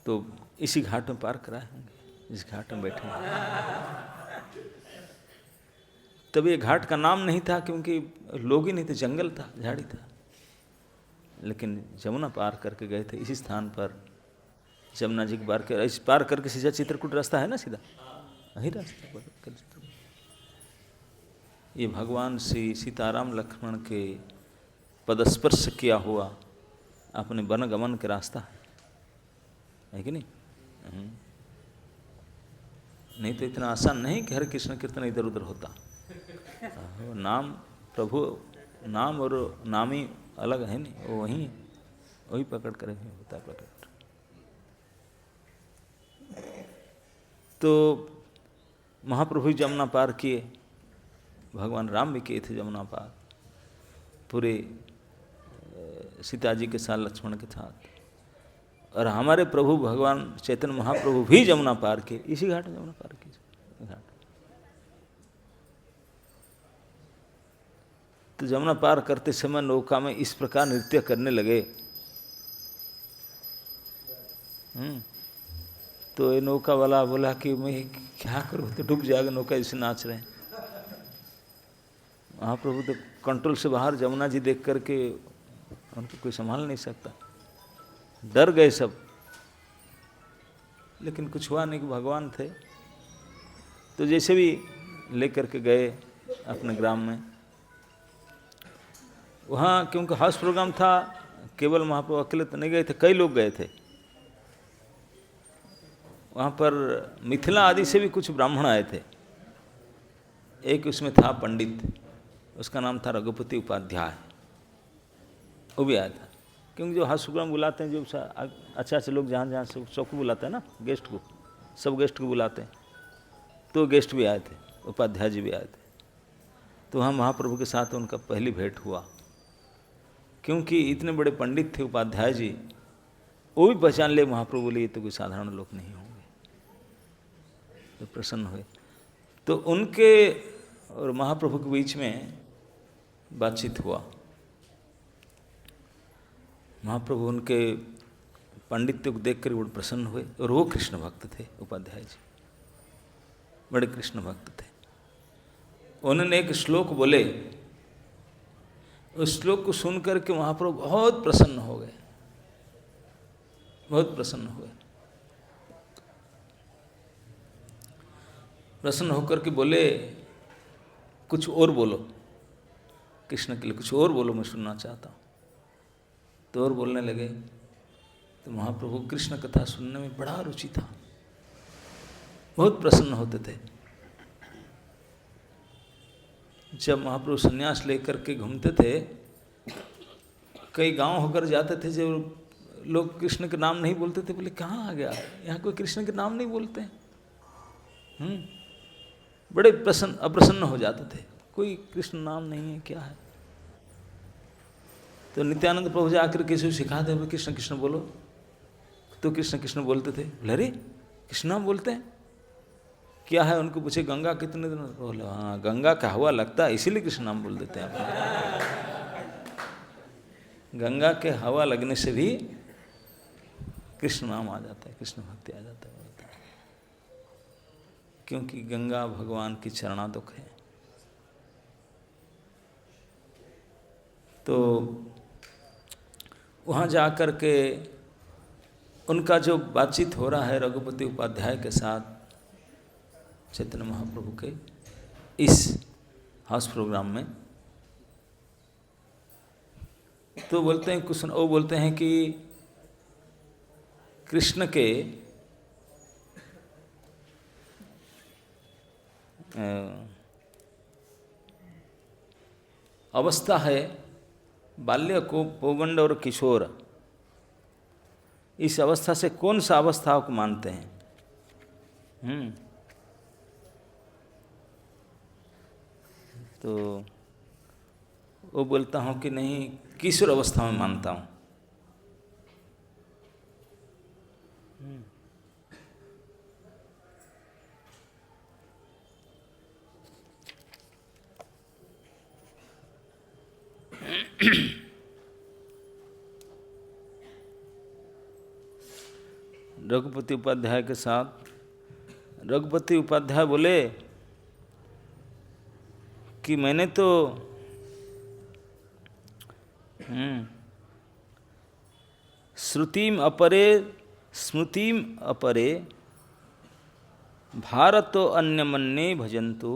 [SPEAKER 2] तो इसी घाट में पार कराए होंगे, इस घाट में बैठे हैं। तब ये घाट का नाम नहीं था क्योंकि लोग ही नहीं थे, जंगल था, झाड़ी था, लेकिन जमुना पार करके गए थे इसी स्थान पर। जमुना जी के पार करके सीधा चित्रकूट रास्ता है ना, सीधा वही रास्ता पर। ये भगवान श्री सीताराम लक्ष्मण के पदस्पर्श किया हुआ अपने वन गमन के रास्ता है कि नहीं? नहीं तो इतना आसान नहीं कि हरे कृष्ण कीर्तन इधर उधर होता। नाम प्रभु, नाम और नामी अलग है नहीं, वो वही वही पकड़ कर होता है पकड़। तो महाप्रभु जमुना पार किए, भगवान राम भी किए थे जमुना पार, पूरे सीता जी के साथ, लक्ष्मण के साथ। और हमारे प्रभु भगवान चैतन्य महाप्रभु भी जमुना पार किए, इसी घाट में जमुना पार किए घाट। तो जमुना पार करते समय नौका में इस प्रकार नृत्य करने लगे। तो ये नौका वाला बोला कि मैं क्या करूँ, तो डूब जाएगा नौका, इसे नाच रहे हैं। महाप्रभु तो कंट्रोल से बाहर, जमुना जी देख करके उनको कोई संभाल नहीं सकता, डर गए सब। लेकिन कुछ हुआ नहीं कि भगवान थे। तो जैसे भी लेकर के गए अपने ग्राम में, वहाँ क्योंकि हाउस प्रोग्राम था, केवल महाप्रभु अकेले तो नहीं गए थे, कई लोग गए थे। वहाँ पर मिथिला आदि से भी कुछ ब्राह्मण आए थे। एक उसमें था पंडित, उसका नाम था रघुपति उपाध्याय, वो भी आया था। क्योंकि जो हाउस प्रोग्राम बुलाते हैं, जो अच्छा अच्छे लोग जहाँ जहाँ से सबको बुलाते हैं ना, गेस्ट को, सब गेस्ट को बुलाते हैं, तो गेस्ट भी आए थे, उपाध्याय जी भी आए थे। तो वहाँ महाप्रभु के साथ उनका पहली भेंट हुआ। क्योंकि इतने बड़े पंडित थे उपाध्याय जी, वो भी पहचान ले महाप्रभु बोले ये तो कोई साधारण लोग नहीं होंगे, तो प्रसन्न हुए। तो उनके और महाप्रभु के बीच में बातचीत हुआ। महाप्रभु उनके पांडित्य को देखकर बड़े प्रसन्न हुए, और वो कृष्ण भक्त थे उपाध्याय जी, बड़े कृष्ण भक्त थे। उन्होंने एक श्लोक बोले, उस श्लोक को सुनकर के महाप्रभु बहुत प्रसन्न हो गए, बहुत प्रसन्न हुए। प्रसन्न होकर के बोले कुछ और बोलो, कृष्ण के लिए कुछ और बोलो, मैं सुनना चाहता हूँ। तो और बोलने लगे। तो महाप्रभु कृष्ण कथा सुनने में बड़ा रुचि था, बहुत प्रसन्न होते थे। जब महाप्रभु संन्यास लेकर के घूमते थे, कई गांव होकर जाते थे, जब लोग कृष्ण के नाम नहीं बोलते थे, बोले कहाँ आ गया, यहाँ कोई कृष्ण के नाम नहीं बोलते हैं। बड़े अप्रसन्न हो जाते थे, कोई कृष्ण नाम नहीं है, क्या है। तो नित्यानंद प्रभु जाकर किसी को सिखा दे, कृष्ण कृष्ण बोलो, तो कृष्ण कृष्ण बोलते थे। बोले अरे कृष्ण नाम बोलते हैं, क्या है। उनको पूछे गंगा कितने दिन, बोले हाँ गंगा का हवा लगता है इसीलिए कृष्ण नाम बोल देते हैं आप। गंगा के हवा लगने से भी कृष्ण नाम आ जाता है, कृष्ण भक्ति आ जाता है। क्योंकि गंगा भगवान की चरणादुक है। तो वहाँ जा कर के उनका जो बातचीत हो रहा है रघुपति उपाध्याय के साथ चैतन्य महाप्रभु के इस हाउस प्रोग्राम में, तो बोलते हैं कुछ, वो बोलते हैं कि कृष्ण के अवस्था है बाल्य को पौगंड और किशोर, इस अवस्था से कौन सा अवस्था को मानते हैं? तो वो बोलता हूँ कि नहीं, किशोर अवस्था में मानता हूँ। रघुपति उपाध्याय के साथ रघुपति उपाध्याय बोले कि मैंने तो श्रुतिम अपरे स्मृतिम अपरे भारतो अन्यमन्ये भजन्तु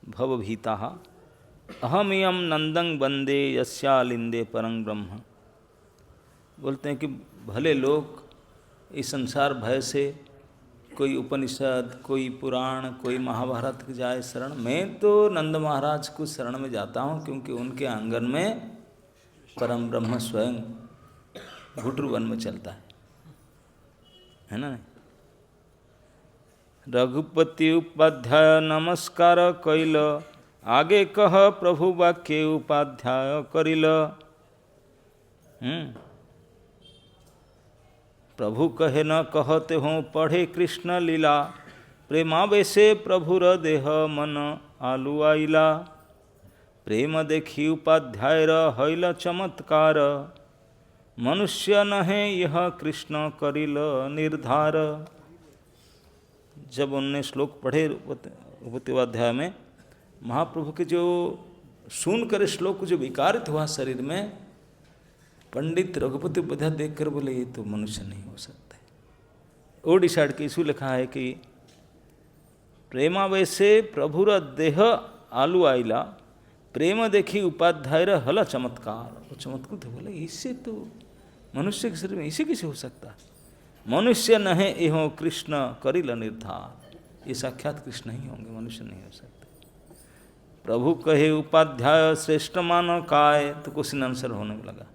[SPEAKER 2] भवभीताः अहमियम नंदं वंदे यस्यालिंदे परं ब्रह्म। बोलते हैं कि भले लोग इस संसार भय से कोई उपनिषद, कोई पुराण, कोई महाभारत की जाए शरण, मैं तो नंद महाराज को शरण में जाता हूँ, क्योंकि उनके आंगन में परम ब्रह्म स्वयं घुटरू वन में चलता है ना। रघुपति उपाध्याय नमस्कार कैल, आगे कह प्रभु वाक्य उपाध्याय करिल। प्रभु कहे न कहते हों पढ़े कृष्ण लीला, प्रेमावेशे प्रभुर देह मन आलू आइला। प्रेम देखी उपाध्याय हैल चमत्कार, मनुष्य नहे यह कृष्ण करिल निर्धार। जब उनने श्लोक पढ़े उपाध्याय में, महाप्रभु के जो सुनकर श्लोक जो विकारित हुआ शरीर में, पंडित रघुपति उपाध्याय देख कर बोले ये तो मनुष्य नहीं हो सकता। वो डिसाइड की इसू लिखा है कि प्रेमावेशे प्रभुर देह आलू आइला, प्रेम देखी उपाध्याय हला चमत्कार। वो चमत्कार थे, बोले इससे तो मनुष्य के शरीर में इसे कैसे हो सकता? मनुष्य नहे एहो कृष्ण करिल निर्धार, ये साक्षात कृष्ण ही होंगे, मनुष्य नहीं हो सकते। प्रभु कहे उपाध्याय श्रेष्ठ मान काय, तो क्वेश्चन आंसर होने लगा।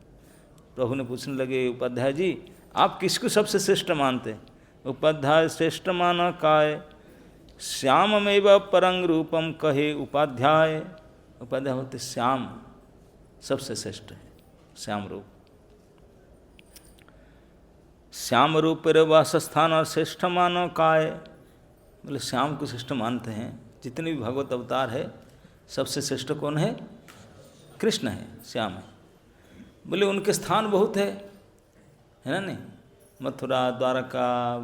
[SPEAKER 2] प्रभु ने पूछने लगे उपाध्याय जी आप किसको सबसे श्रेष्ठ मानते? उपाध्याय श्रेष्ठ मान काय, श्याममेव परं रूपम कहे उपाध्याय। उपाध्याय बोलते श्याम सबसे श्रेष्ठ है, श्याम रूप। श्याम रूप वासस्थान और श्रेष्ठ मान काय, बोले श्याम को श्रेष्ठ मानते हैं। जितने भी भगवत अवतार है सबसे श्रेष्ठ कौन है? कृष्ण है, श्याम है। बोले उनके स्थान बहुत है ना, नहीं? मथुरा, द्वारका,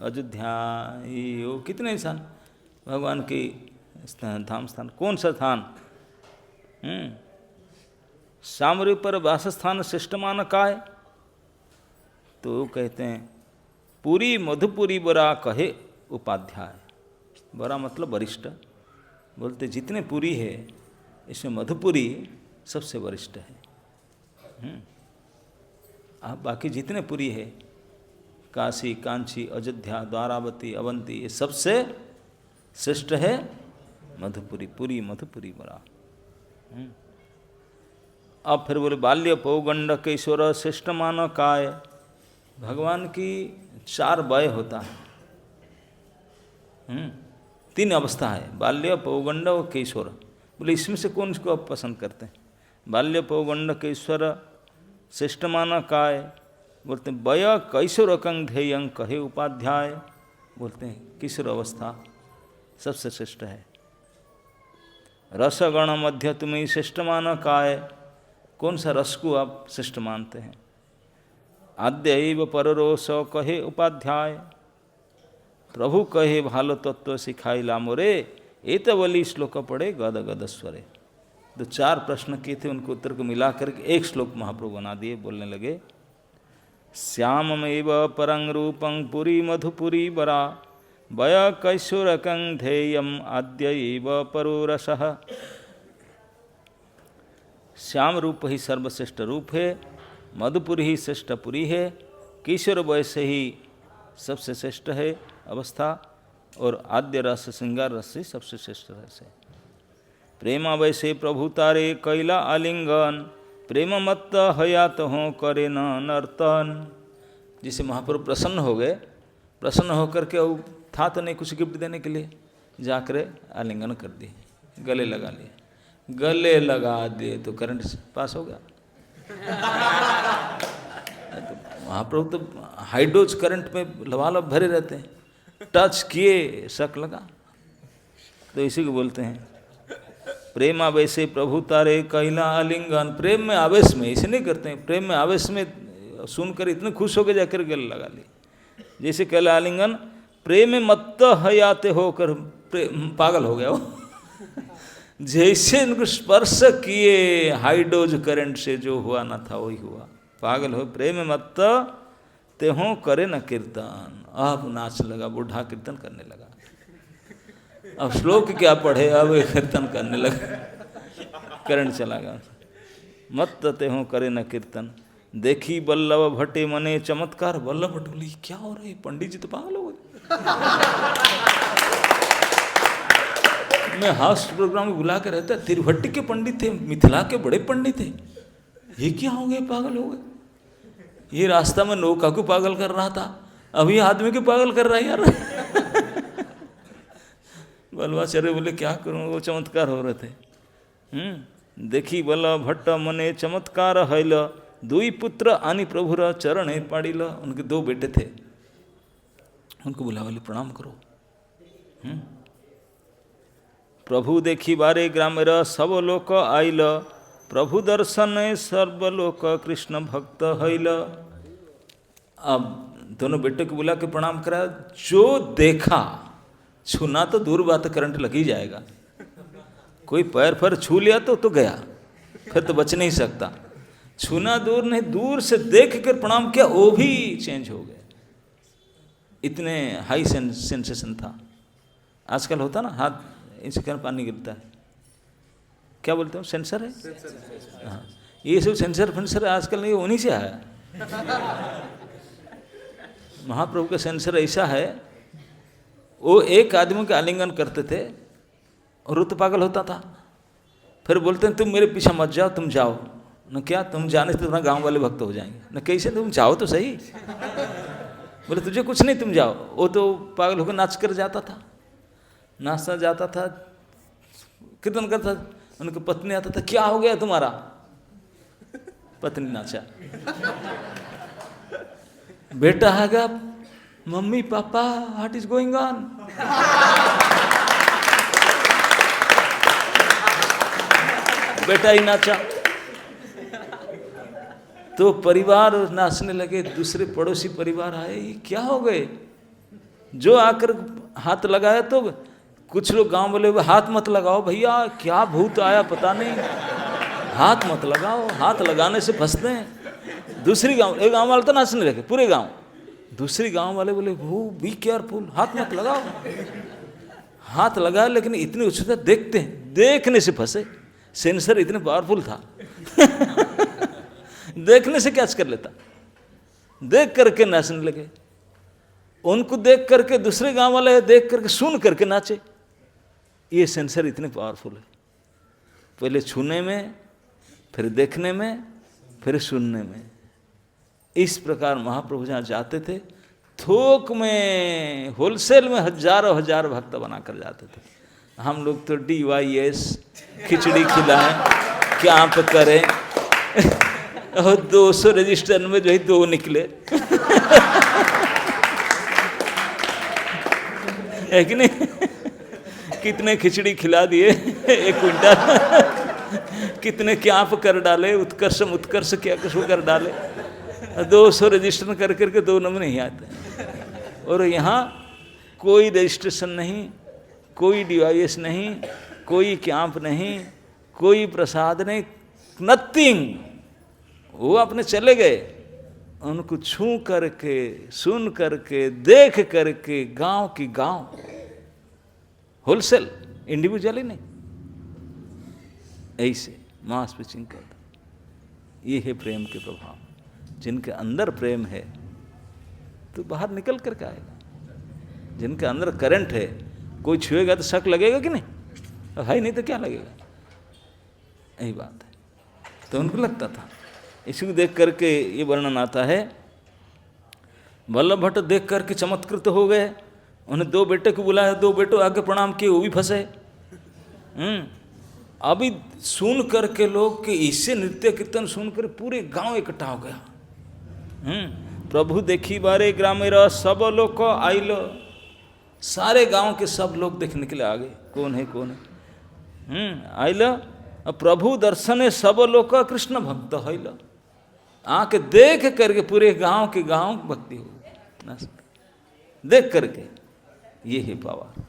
[SPEAKER 2] अयोध्या, ये वो कितने स्थान भगवान की धाम स्थान। कौन सा स्थान? सामरी पर वासस्थान श्रेष्ठ मान काय, तो कहते हैं पूरी मधुपुरी बरा कहे उपाध्याय। बरा मतलब वरिष्ठ। बोलते जितने पुरी है इसमें मधुपुरी सबसे वरिष्ठ है। आप बाकी जितने पुरी है, काशी, कांची, अयोध्या, द्वारावती, अवंती, ये सबसे श्रेष्ठ है मधुपुरी, पुरी मधुपुरी बड़ा। अब फिर बोले बाल्य पौगंड केशोर श्रेष्ठ मान काय। भगवान की 4 वय होता है, 3 अवस्था है, बाल्य पौगंड और केशोर। बोले इसमें से कौन इसको आप पसंद करते हैं? बाल्य पौगंड केशोर श्रेष्ठ मान काय। बोलते हैं वय कैशोर कंग ध्येयं कहे उपाध्याय। बोलते हैं किशोर अवस्था सबसे श्रेष्ठ है। रसगण मध्य तुम्हें श्रेष्ठ मान काय। कौन सा रस को आप श्रेष्ठ मानते हैं? आद्य एव पररोस कहे उपाध्याय। प्रभु कहे भालो तत्व सिखाई लामोरे, ए तो वली श्लोक पढ़े गद गद स्वरे। तो 4 प्रश्न किए थे, उनको उत्तर को मिला करके एक श्लोक महाप्रभु बना दिए। बोलने लगे, श्याममेव परं रूपं पुरी मधुपुरी बरा, वय कैशोरकं ध्येयम आद्यैव परो रसः। श्याम रूप ही सर्वश्रेष्ठ रूप है, मधुपुरी ही श्रेष्ठ पुरी है, किशोर वैसे ही सबसे श्रेष्ठ है अवस्था, और आद्य रस श्रृंगार रस से सबसे श्रेष्ठ रस है। प्रेमा वैसे प्रभु तारे कैला आलिंगन, प्रेम मत हयात हो करे न नर्तन। जिसे महाप्रभु प्रसन्न हो गए, प्रसन्न होकर के वो था तो नहीं कुछ गिफ्ट देने के लिए, जाकर आलिंगन कर दिए, गले लगा लिए। गले लगा दिए तो करंट पास हो गया। तो महाप्रभु तो हाइड्रोज करंट में लबालब भरे रहते हैं, टच किए शक लगा। तो इसी को बोलते हैं प्रेम आवेशे प्रभु तारे कैला आलिंगन। प्रेम में आवेश में इसे नहीं करते हैं, प्रेम में आवेश में सुनकर इतने खुश होकर जाकर गले लगा ली। जैसे कैला आलिंगन, प्रेम में मत्त हयाते होकर पागल हो गया वो। जैसे उनको स्पर्श किए हाइडोज करंट से जो हुआ ना था वही हुआ, पागल हो। प्रेम मत ते हो करे न कीर्तन। अब नाच लगा, बूढ़ा कीर्तन करने लगा। अब श्लोक क्या पढ़े, अब कीर्तन करने लगा, करंट चला गया। मत ते हो करे न कीर्तन, देखी बल्लभ भट्टे मने चमत्कार। बल्लभ भट्ट बोली क्या हो रहा है, पंडित जी तो पागल हो गए। मैं हाउस प्रोग्राम में बुला के रहता, तिरुभट्टी के पंडित थे, मिथिला के बड़े पंडित थे, ये क्या हो गए, पागल हो गए। ये रास्ता में नौका को पागल कर रहा था, अभी आदमी को पागल कर रहा है यार। बलवाचार्य बोले क्या करूं, वो चमत्कार हो रहे थे। देखी बल्लभ भट्ट मने चमत्कार हैल, दुई पुत्र आनी प्रभुर चरण पाड़िल। उनके 2 बेटे थे, उनको बुला बोले प्रणाम करो। प्रभु देखी बारे ग्रामेर सब लोक आइल, प्रभु दर्शन सर्वलोक कृष्ण भक्त हैल। अब दोनों बेटे को बुला के प्रणाम करा। जो देखा, छूना तो दूर बात, करंट लग ही जाएगा। कोई पैर पर छू लिया तो गया, फिर तो बच नहीं सकता। छूना दूर नहीं, दूर से देख कर प्रणाम किया, वो भी चेंज हो गए। इतने हाई सेंसेशन था। आजकल होता ना, हाथ इसे कर पानी गिरता है, क्या बोलते हो, सेंसर है। हाँ, ये सब सेंसर फेंसर आजकल नहीं, उन्हीं से आया। महाप्रभु का सेंसर ऐसा है, वो एक आदमी का आलिंगन करते थे और वो तो पागल होता था। फिर बोलते हैं तुम मेरे पीछे मत जाओ, तुम जाओ न। क्या तुम जाने से तुम्हारा गांव वाले भक्त हो जाएंगे न, कैसे, तुम जाओ तो सही। बोले तुझे कुछ नहीं, तुम जाओ। वो तो पागल होकर नाच कर जाता था, नाचता जाता था, कीर्तन करता था। उनकी पत्नी आता था, क्या हो गया तुम्हारा, पत्नी नाचा। बेटा आ गया, mummy papa what is going on. बेटा ही नाचा तो परिवार नाचने लगे। दूसरे पड़ोसी परिवार आए, ये क्या हो गए। जो आकर हाथ लगाया तो कुछ लोग गांव वाले, हाथ मत लगाओ भैया, क्या भूत आया पता नहीं, हाथ मत लगाओ, हाथ लगाने से फंसते हैं। दूसरी गांव, एक गांव वाले तो नाचने लगे पूरे गांव। दूसरी गांव वाले बोले वो बी केयरफुल, हाथ मत लगाओ। हाथ लगाया, लेकिन इतनी उत्सुकता, देखते हैं, देखने से फंसे। सेंसर इतने पावरफुल था। देखने से कैच कर लेता। देख करके नाचने लगे। उनको देख करके दूसरे गांव वाले देख करके सुन करके नाचे। ये सेंसर इतने पावरफुल है, पहले छूने में, फिर देखने में, फिर सुनने में। इस प्रकार महाप्रभु जहाँ जाते थे, थोक में, होलसेल में हजारों हजार भक्त बनाकर जाते थे। हम लोग तो DYS खिचड़ी खिलाएं, कैंप करें, और 200 रजिस्टर में जो है 2 निकले। है कि नहीं। कितने खिचड़ी खिला दिए 1 क्विंटल, कितने कैंप कर डाले, उत्कर्ष क्या कुछ कर डाले। 200 रजिस्टर कर करके 2 नंबर नहीं आते। और यहाँ कोई रजिस्ट्रेशन नहीं, कोई डिवाइस नहीं, कोई कैंप नहीं, कोई प्रसाद नहीं, नथिंग। वो अपने चले गए, उनको छू करके, सुन करके, देख करके, गांव की गांव, होलसेल, इंडिविजुअली नहीं, ऐसे मास पिचिंग करता। ये है प्रेम के प्रभाव। जिनके अंदर प्रेम है तो बाहर निकल करके आएगा। जिनके अंदर करंट है, कोई छुएगा तो शक लगेगा कि नहीं? है नहीं तो क्या लगेगा? यही बात है। तो उनको लगता था। इसी को देख करके ये वर्णन आता है, वल्लभ भट्ट देख करके चमत्कृत हो गए। उन्हें 2 बेटे को बुलाया, 2 बेटों आगे प्रणाम किए, वो भी फंसे। अभी सुन करके लोग कि इससे नृत्य कीर्तन सुन कर पूरे गांव इकट्ठा हो गया। प्रभु देखी बारे ग्रामेर सब लोग को आइलो। सारे गांव के सब लोग देखने के लिए आ गए, कौन है कौन है। आइलो प्रभु दर्शने सब लोग का कृष्ण भक्त होइलो। आके देख करके पूरे गांव के गांव भक्ति हो, देख करके। ये है पावर,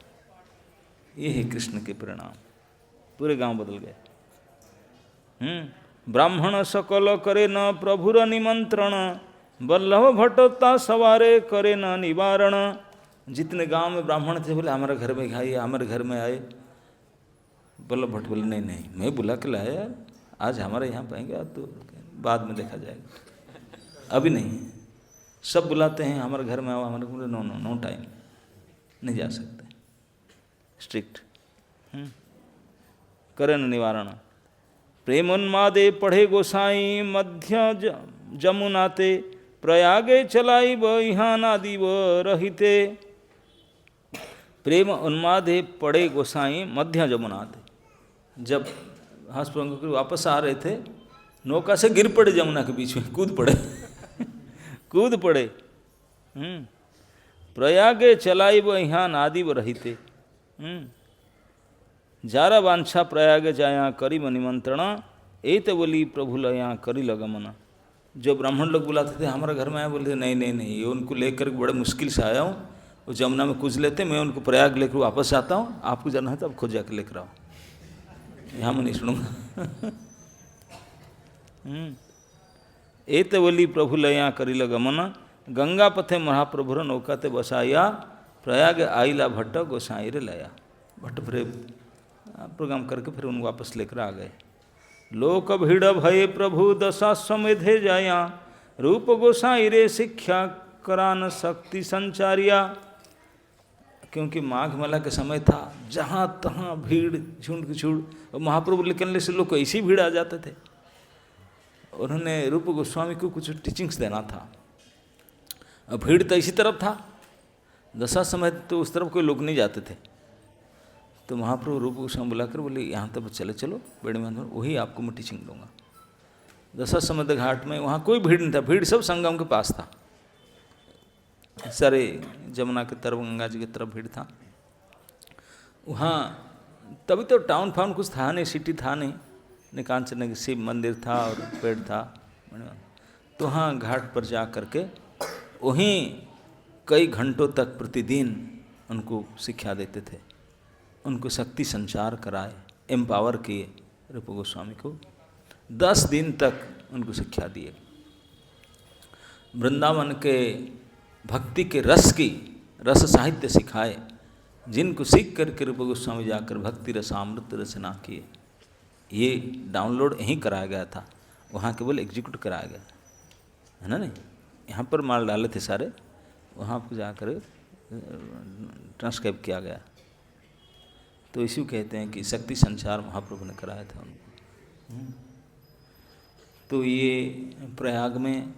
[SPEAKER 2] ये है कृष्ण के परिणाम। पूरे गांव बदल गए। ब्राह्मण सकल करे न प्रभुर निमंत्रण, वल्लभ भट्टता सवारे करे न निवारण। जितने गांव में ब्राह्मण थे बोले हमारे घर में खाइए, हमारे घर में आए। वल्लभ भट्ट बोले नहीं नहीं, मैं बुला के लाया, आज हमारे यहाँ पाएंगे, तो बाद में देखा जाएगा, अभी नहीं। सब बुलाते हैं हमारे घर में आओ, हमारे बोले नो नो नो टाइम, नहीं जा सकते, स्ट्रिक्ट। करे न निवारण। प्रेमोन्मादे पढ़े गोसाई मध्य जमुनाते, प्रयागे चलाई बहान आदि व रहिते। प्रेम उन्मादे पढ़े गोसाई मध्य जमुनाते। जब हंसप्रंग वापस आ रहे थे, नौका से गिर पड़े जमुना के बीच में, कूद पड़े कूद पड़े। प्रयागे चलाई बहान आदि व रहिते। जारा वांछा प्रयाग जाया करी निमंत्रण, एत बोली प्रभु लया करी लगमना। जो ब्राह्मण लोग बुलाते थे हमारे घर में आए, बोलते नहीं नहीं नहीं, ये उनको लेकर बड़े मुश्किल से आया हूँ, वो जमुना में कुछ लेते, मैं उनको प्रयाग लेकर वापस आता हूँ, आपको जाना है तो आप खुद जाकर लेकर आओ, यहाँ मैं नहीं सुनूंगा। एत बोली प्रभु लया करी लगमना, गंगा पथे महाप्रभुर नौकाते बसाया, प्रयाग आइला भट्ट गोसाई रे लया। भट्ट फिर प्रोग्राम करके फिर उनको वापस लेकर आ गए। लोक भीड़ भय प्रभु दशा समेधे जाया, रूप गोसाई रे शिक्षा करान शक्ति संचारिया। क्योंकि माघ मेला के समय था, जहाँ तहाँ भीड़, झुंड झुंड, और महाप्रभु निकलने से लोग को ऐसी भीड़ आ जाते थे। उन्होंने रूप गोस्वामी को कुछ टीचिंग्स देना था, और भीड़ तो इसी तरफ था, दशा समय तो उस तरफ कोई लोग नहीं जाते थे। तो महाप्रभु रूप गोस्वामी बुलाकर बोले यहाँ तक चले चलो बेड़े में, वही आपको मैं टीचिंग दूंगा। दशा समुद्र घाट में वहाँ कोई भीड़ नहीं था, भीड़ सब संगम के पास था, सारे जमुना की तरफ, गंगा जी की तरफ भीड़ था। वहाँ तभी तो टाउन फाउन कुछ था नहीं, सिटी था नहीं, निकांचन शिव मंदिर था और पेड़ था। तो वहाँ घाट पर जा करके वहीं कई घंटों तक प्रतिदिन उनको शिक्षा देते थे, उनको शक्ति संचार कराए, एम्पावर किए रूप गोस्वामी को। 10 दिन तक उनको शिक्षा दिए, वृंदावन के भक्ति के रस की रस साहित्य सिखाए, जिनको सीख करके रूप गोस्वामी जाकर भक्ति रसामृत रचना किए। ये डाउनलोड यहीं कराया गया था, वहाँ केवल एग्जीक्यूट कराया गया है ना, नहीं यहाँ पर माल डाले थे सारे, वहाँ पर जाकर ट्रांसक्राइब किया गया। तो इसी को कहते हैं कि शक्ति संचार महाप्रभु ने कराया था उनको। तो ये प्रयाग में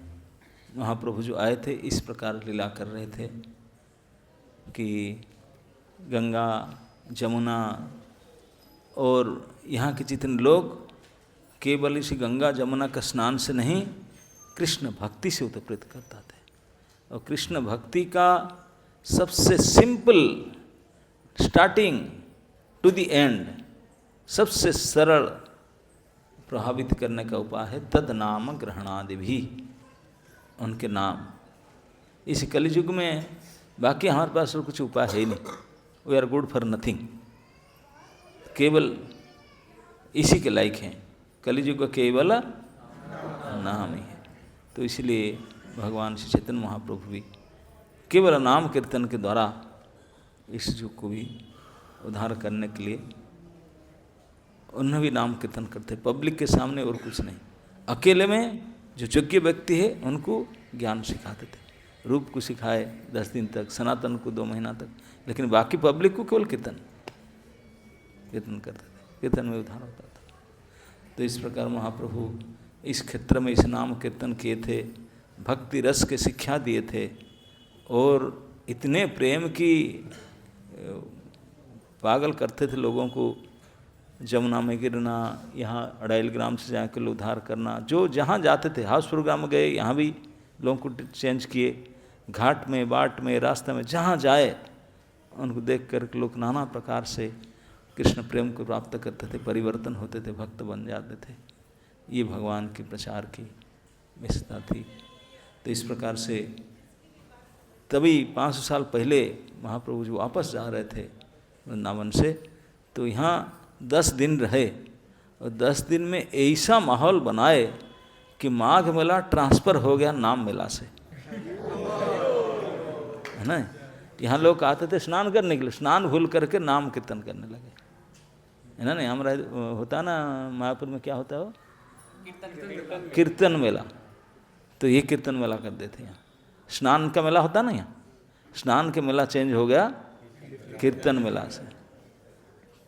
[SPEAKER 2] महाप्रभु जो आए थे, इस प्रकार लीला कर रहे थे कि गंगा जमुना और यहाँ के जितने लोग केवल इसी गंगा जमुना का स्नान से नहीं, कृष्ण भक्ति से उत्प्रेरित करता थे। और कृष्ण भक्ति का सबसे simple starting to the end, सबसे सरल प्रभावित करने का उपाय है तद नाम ग्रहणादि भी, उनके नाम। इस कलियुग में बाकी हमारे पास और कुछ उपाय है ही नहीं। We are good for nothing, केवल इसी के लायक हैं। कलियुग का केवल नाम ही है। तो इसलिए भगवान श्री चैतन्य महाप्रभु भी केवल नाम कीर्तन के द्वारा इस युग को भी उद्धार करने के लिए उन्हें भी नाम कीर्तन करते, पब्लिक के सामने और कुछ नहीं। अकेले में जो योग्य व्यक्ति है उनको ज्ञान सिखाते थे, रूप को सिखाए 10 दिन तक, सनातन को 2 महीना तक, लेकिन बाकी पब्लिक को केवल कीर्तन करते थे, कीर्तन में उद्धार होता था। तो इस प्रकार महाप्रभु इस क्षेत्र में इस नाम कीर्तन किए थे, भक्ति रस के शिक्षा दिए थे, और इतने प्रेम की पागल करते थे लोगों को। जमुना में गिरना, यहाँ अड़ाइल ग्राम से जाकर उद्धार करना, जो जहाँ जाते थे, हाउस प्रोग्राम में गए, यहाँ भी लोगों को चेंज किए, घाट में, बाट में, रास्ते में, जहाँ जाए उनको देख कर लोग नाना प्रकार से कृष्ण प्रेम को प्राप्त करते थे, परिवर्तन होते थे, भक्त बन जाते थे। ये भगवान के प्रचार की विशेषता थी। तो इस प्रकार से तभी 500 साल पहले महाप्रभु जो वापस जा रहे थे वृंदावन से, तो यहाँ 10 दिन रहे, और 10 दिन में ऐसा माहौल बनाए कि माघ मेला ट्रांसफ़र हो गया नाम मेला से, है ना। यहाँ लोग आते थे स्नान करने के लिए, स्नान भूल करके नाम कीर्तन करने लगे, है ना। नहीं, हमारा होता ना मायापुर में, क्या होता है वो, कीर्तन मेला। तो ये कीर्तन मेला कर देते यहाँ। स्नान का मेला होता ना, यहाँ स्नान के मेला चेंज हो गया कीर्तन मेला से।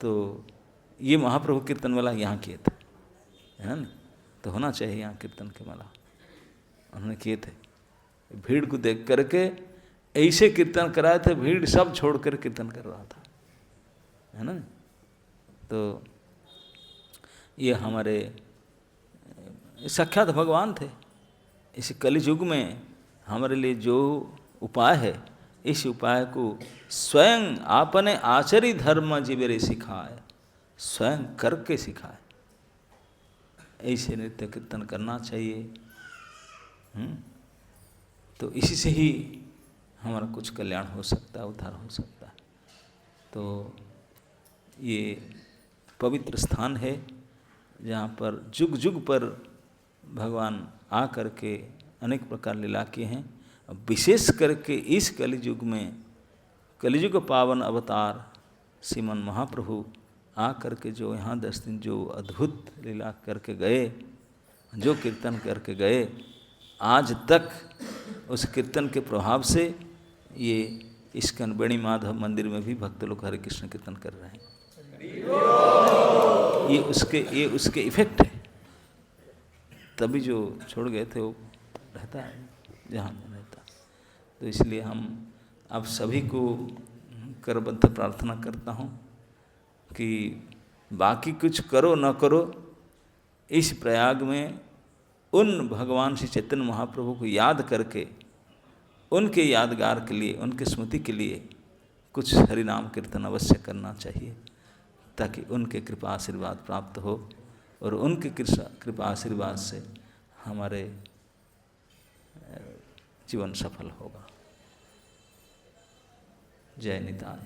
[SPEAKER 2] तो ये महाप्रभु कीर्तन मेला यहाँ किए थे, है ना। तो होना चाहिए यहाँ कीर्तन के मेला, उन्होंने किए थे। भीड़ को देख करके ऐसे कीर्तन कराए थे, भीड़ सब छोड़ कर कीर्तन कर रहा था, है ना। तो ये हमारे साक्षात भगवान थे। इस कलियुग में हमारे लिए जो उपाय है, इस उपाय को स्वयं आपने आचरी धर्म जीवेरे सिखाए, स्वयं करके सिखाए। ऐसे नृत्य कीर्तन करना चाहिए। तो इसी से ही हमारा कुछ कल्याण हो सकता है, उद्धार हो सकता है। तो ये पवित्र स्थान है जहाँ पर जुग जुग पर भगवान आ करके अनेक प्रकार लीला किए हैं। विशेष करके इस कलियुग में, कलियुग पावन अवतार श्रीमन महाप्रभु आ करके जो यहाँ 10 दिन जो अद्भुत लीला करके गए, जो कीर्तन करके गए, आज तक उस कीर्तन के प्रभाव से ये इस्कन बेणी माधव मंदिर में भी भक्त लोग हरे कृष्ण कीर्तन कर रहे हैं। ये उसके इफेक्ट है। तभी जो छोड़ गए थे वो रहता है जहाँ रहता। तो इसलिए हम आप सभी को करबद्ध प्रार्थना करता हूँ कि बाकी कुछ करो न करो, इस प्रयाग में उन भगवान श्री चैतन्य महाप्रभु को याद करके उनके यादगार के लिए, उनके स्मृति के लिए कुछ हरिनाम कीर्तन अवश्य करना चाहिए, ताकि उनके कृपा आशीर्वाद प्राप्त हो और उनके कृपा आशीर्वाद से हमारे जीवन सफल होगा। जय निताय।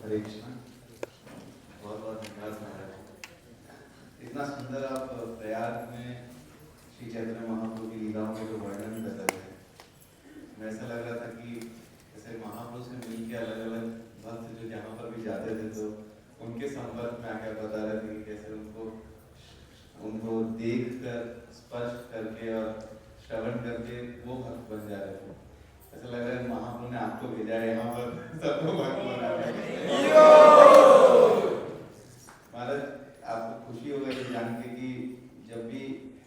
[SPEAKER 3] हरे कृष्ण। बहुत बहुत धन्यवाद महाराज। इतना सुंदर आप प्रयाग में श्री चैतन्य महाप्रभु की लीलाओं के जो वर्णन कर रहे हैं, मैं ऐसा लग रहा था कि जैसे महाप्रभु से मिल के अलग अलग भक्त जो जहाँ पर भी जाते थे तो उनके संपर्क में आकर बता रहे थे कि कैसे उनको देख कर, स्पर्श करके और श्रवण करके वो भक्त बन जा रहे थे। ऐसा लग रहा है महाप्रभु ने आपको भेजा है यहाँ पर सबको भक्त बना रहे। महाराज, आपको खुशी होगा ये जान के कि जब भी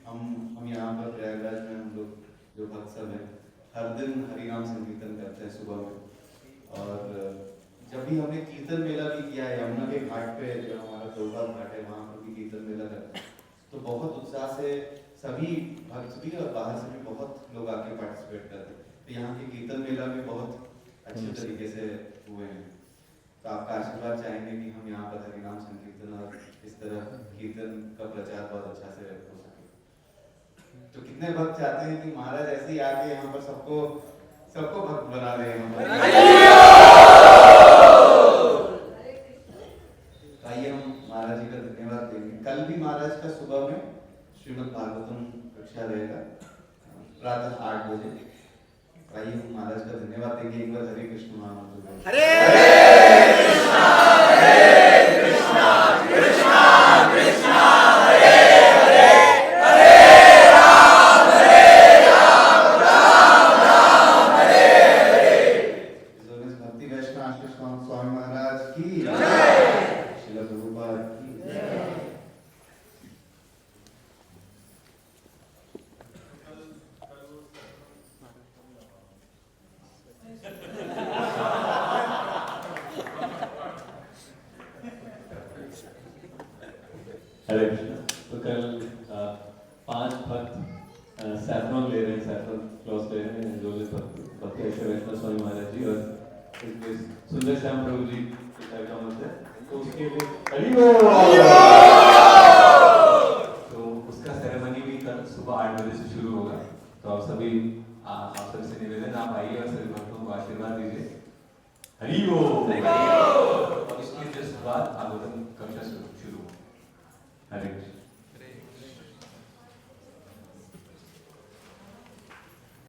[SPEAKER 3] हम यहाँ पर प्रयागराज में हम लोग जो भक्त सब हैं हर दिन हरिनाम संकीर्तन करते हैं सुबह में, और जब भी हमने कीर्तन मेला भी किया है यमुना के घाट पे, जो हमारा प्रभुपाद घाट है वहाँ पर भी कीर्तन मेला करते हैं, तो बहुत उत्साह से सभी भक्त भी और बाहर से भी बहुत लोग आके पार्टिसिपेट करते हैं। तो यहाँ के कीर्तन मेला में बहुत अच्छे तरीके से हुए हैं। तो आपका आशीर्वाद चाहेंगे कि हम यहाँ पर हरिनाम संकीर्तन और इस तरह कीर्तन का प्रचार बहुत अच्छा से हो सके। तो कितने भक्त चाहते हैं कि महाराज ऐसे ही आके यहाँ पर सबको भक्त बना दे यहाँ पर। आइए हम महाराज जी का धन्यवाद देंगे। कल भी महाराज का सुबह में श्रीमद् भागवतम कक्षा रहेगा प्रातः 8 बजे। आइए हम महाराज का धन्यवाद देंगे। एक बार हरे कृष्ण महामंत्र हरे कृष्णा कृष्णा कृष्णा हरे हरे हरे राम राम राम हरे हरे। भक्ति वैष्णव आशीष स्वामी महाराज की जय। श्रील प्रभुपाद की जय।
[SPEAKER 4] हरे कृष्ण। तो कल 5 भक्त सैफरॉन ले रहे हैं, सैफरॉन क्लॉथ ले रहे हैं, जो भक्ति ऐसे वैष्णव स्वामी महाराज जी और इसमें सुंदर श्याम प्रभु जी के कार्यक्रम होते हैं। तो उसके लिए तो उसका सेरेमनी भी कल सुबह 8 बजे से शुरू होगा। तो आप सभी आप सभी से निवेदन आप आइए और सभी भक्तों को आशीर्वाद दीजिए। हरि बोल। और इसके जस्ट बाद भागवतम कक्षा शुरू हो। हरे कृष्ण।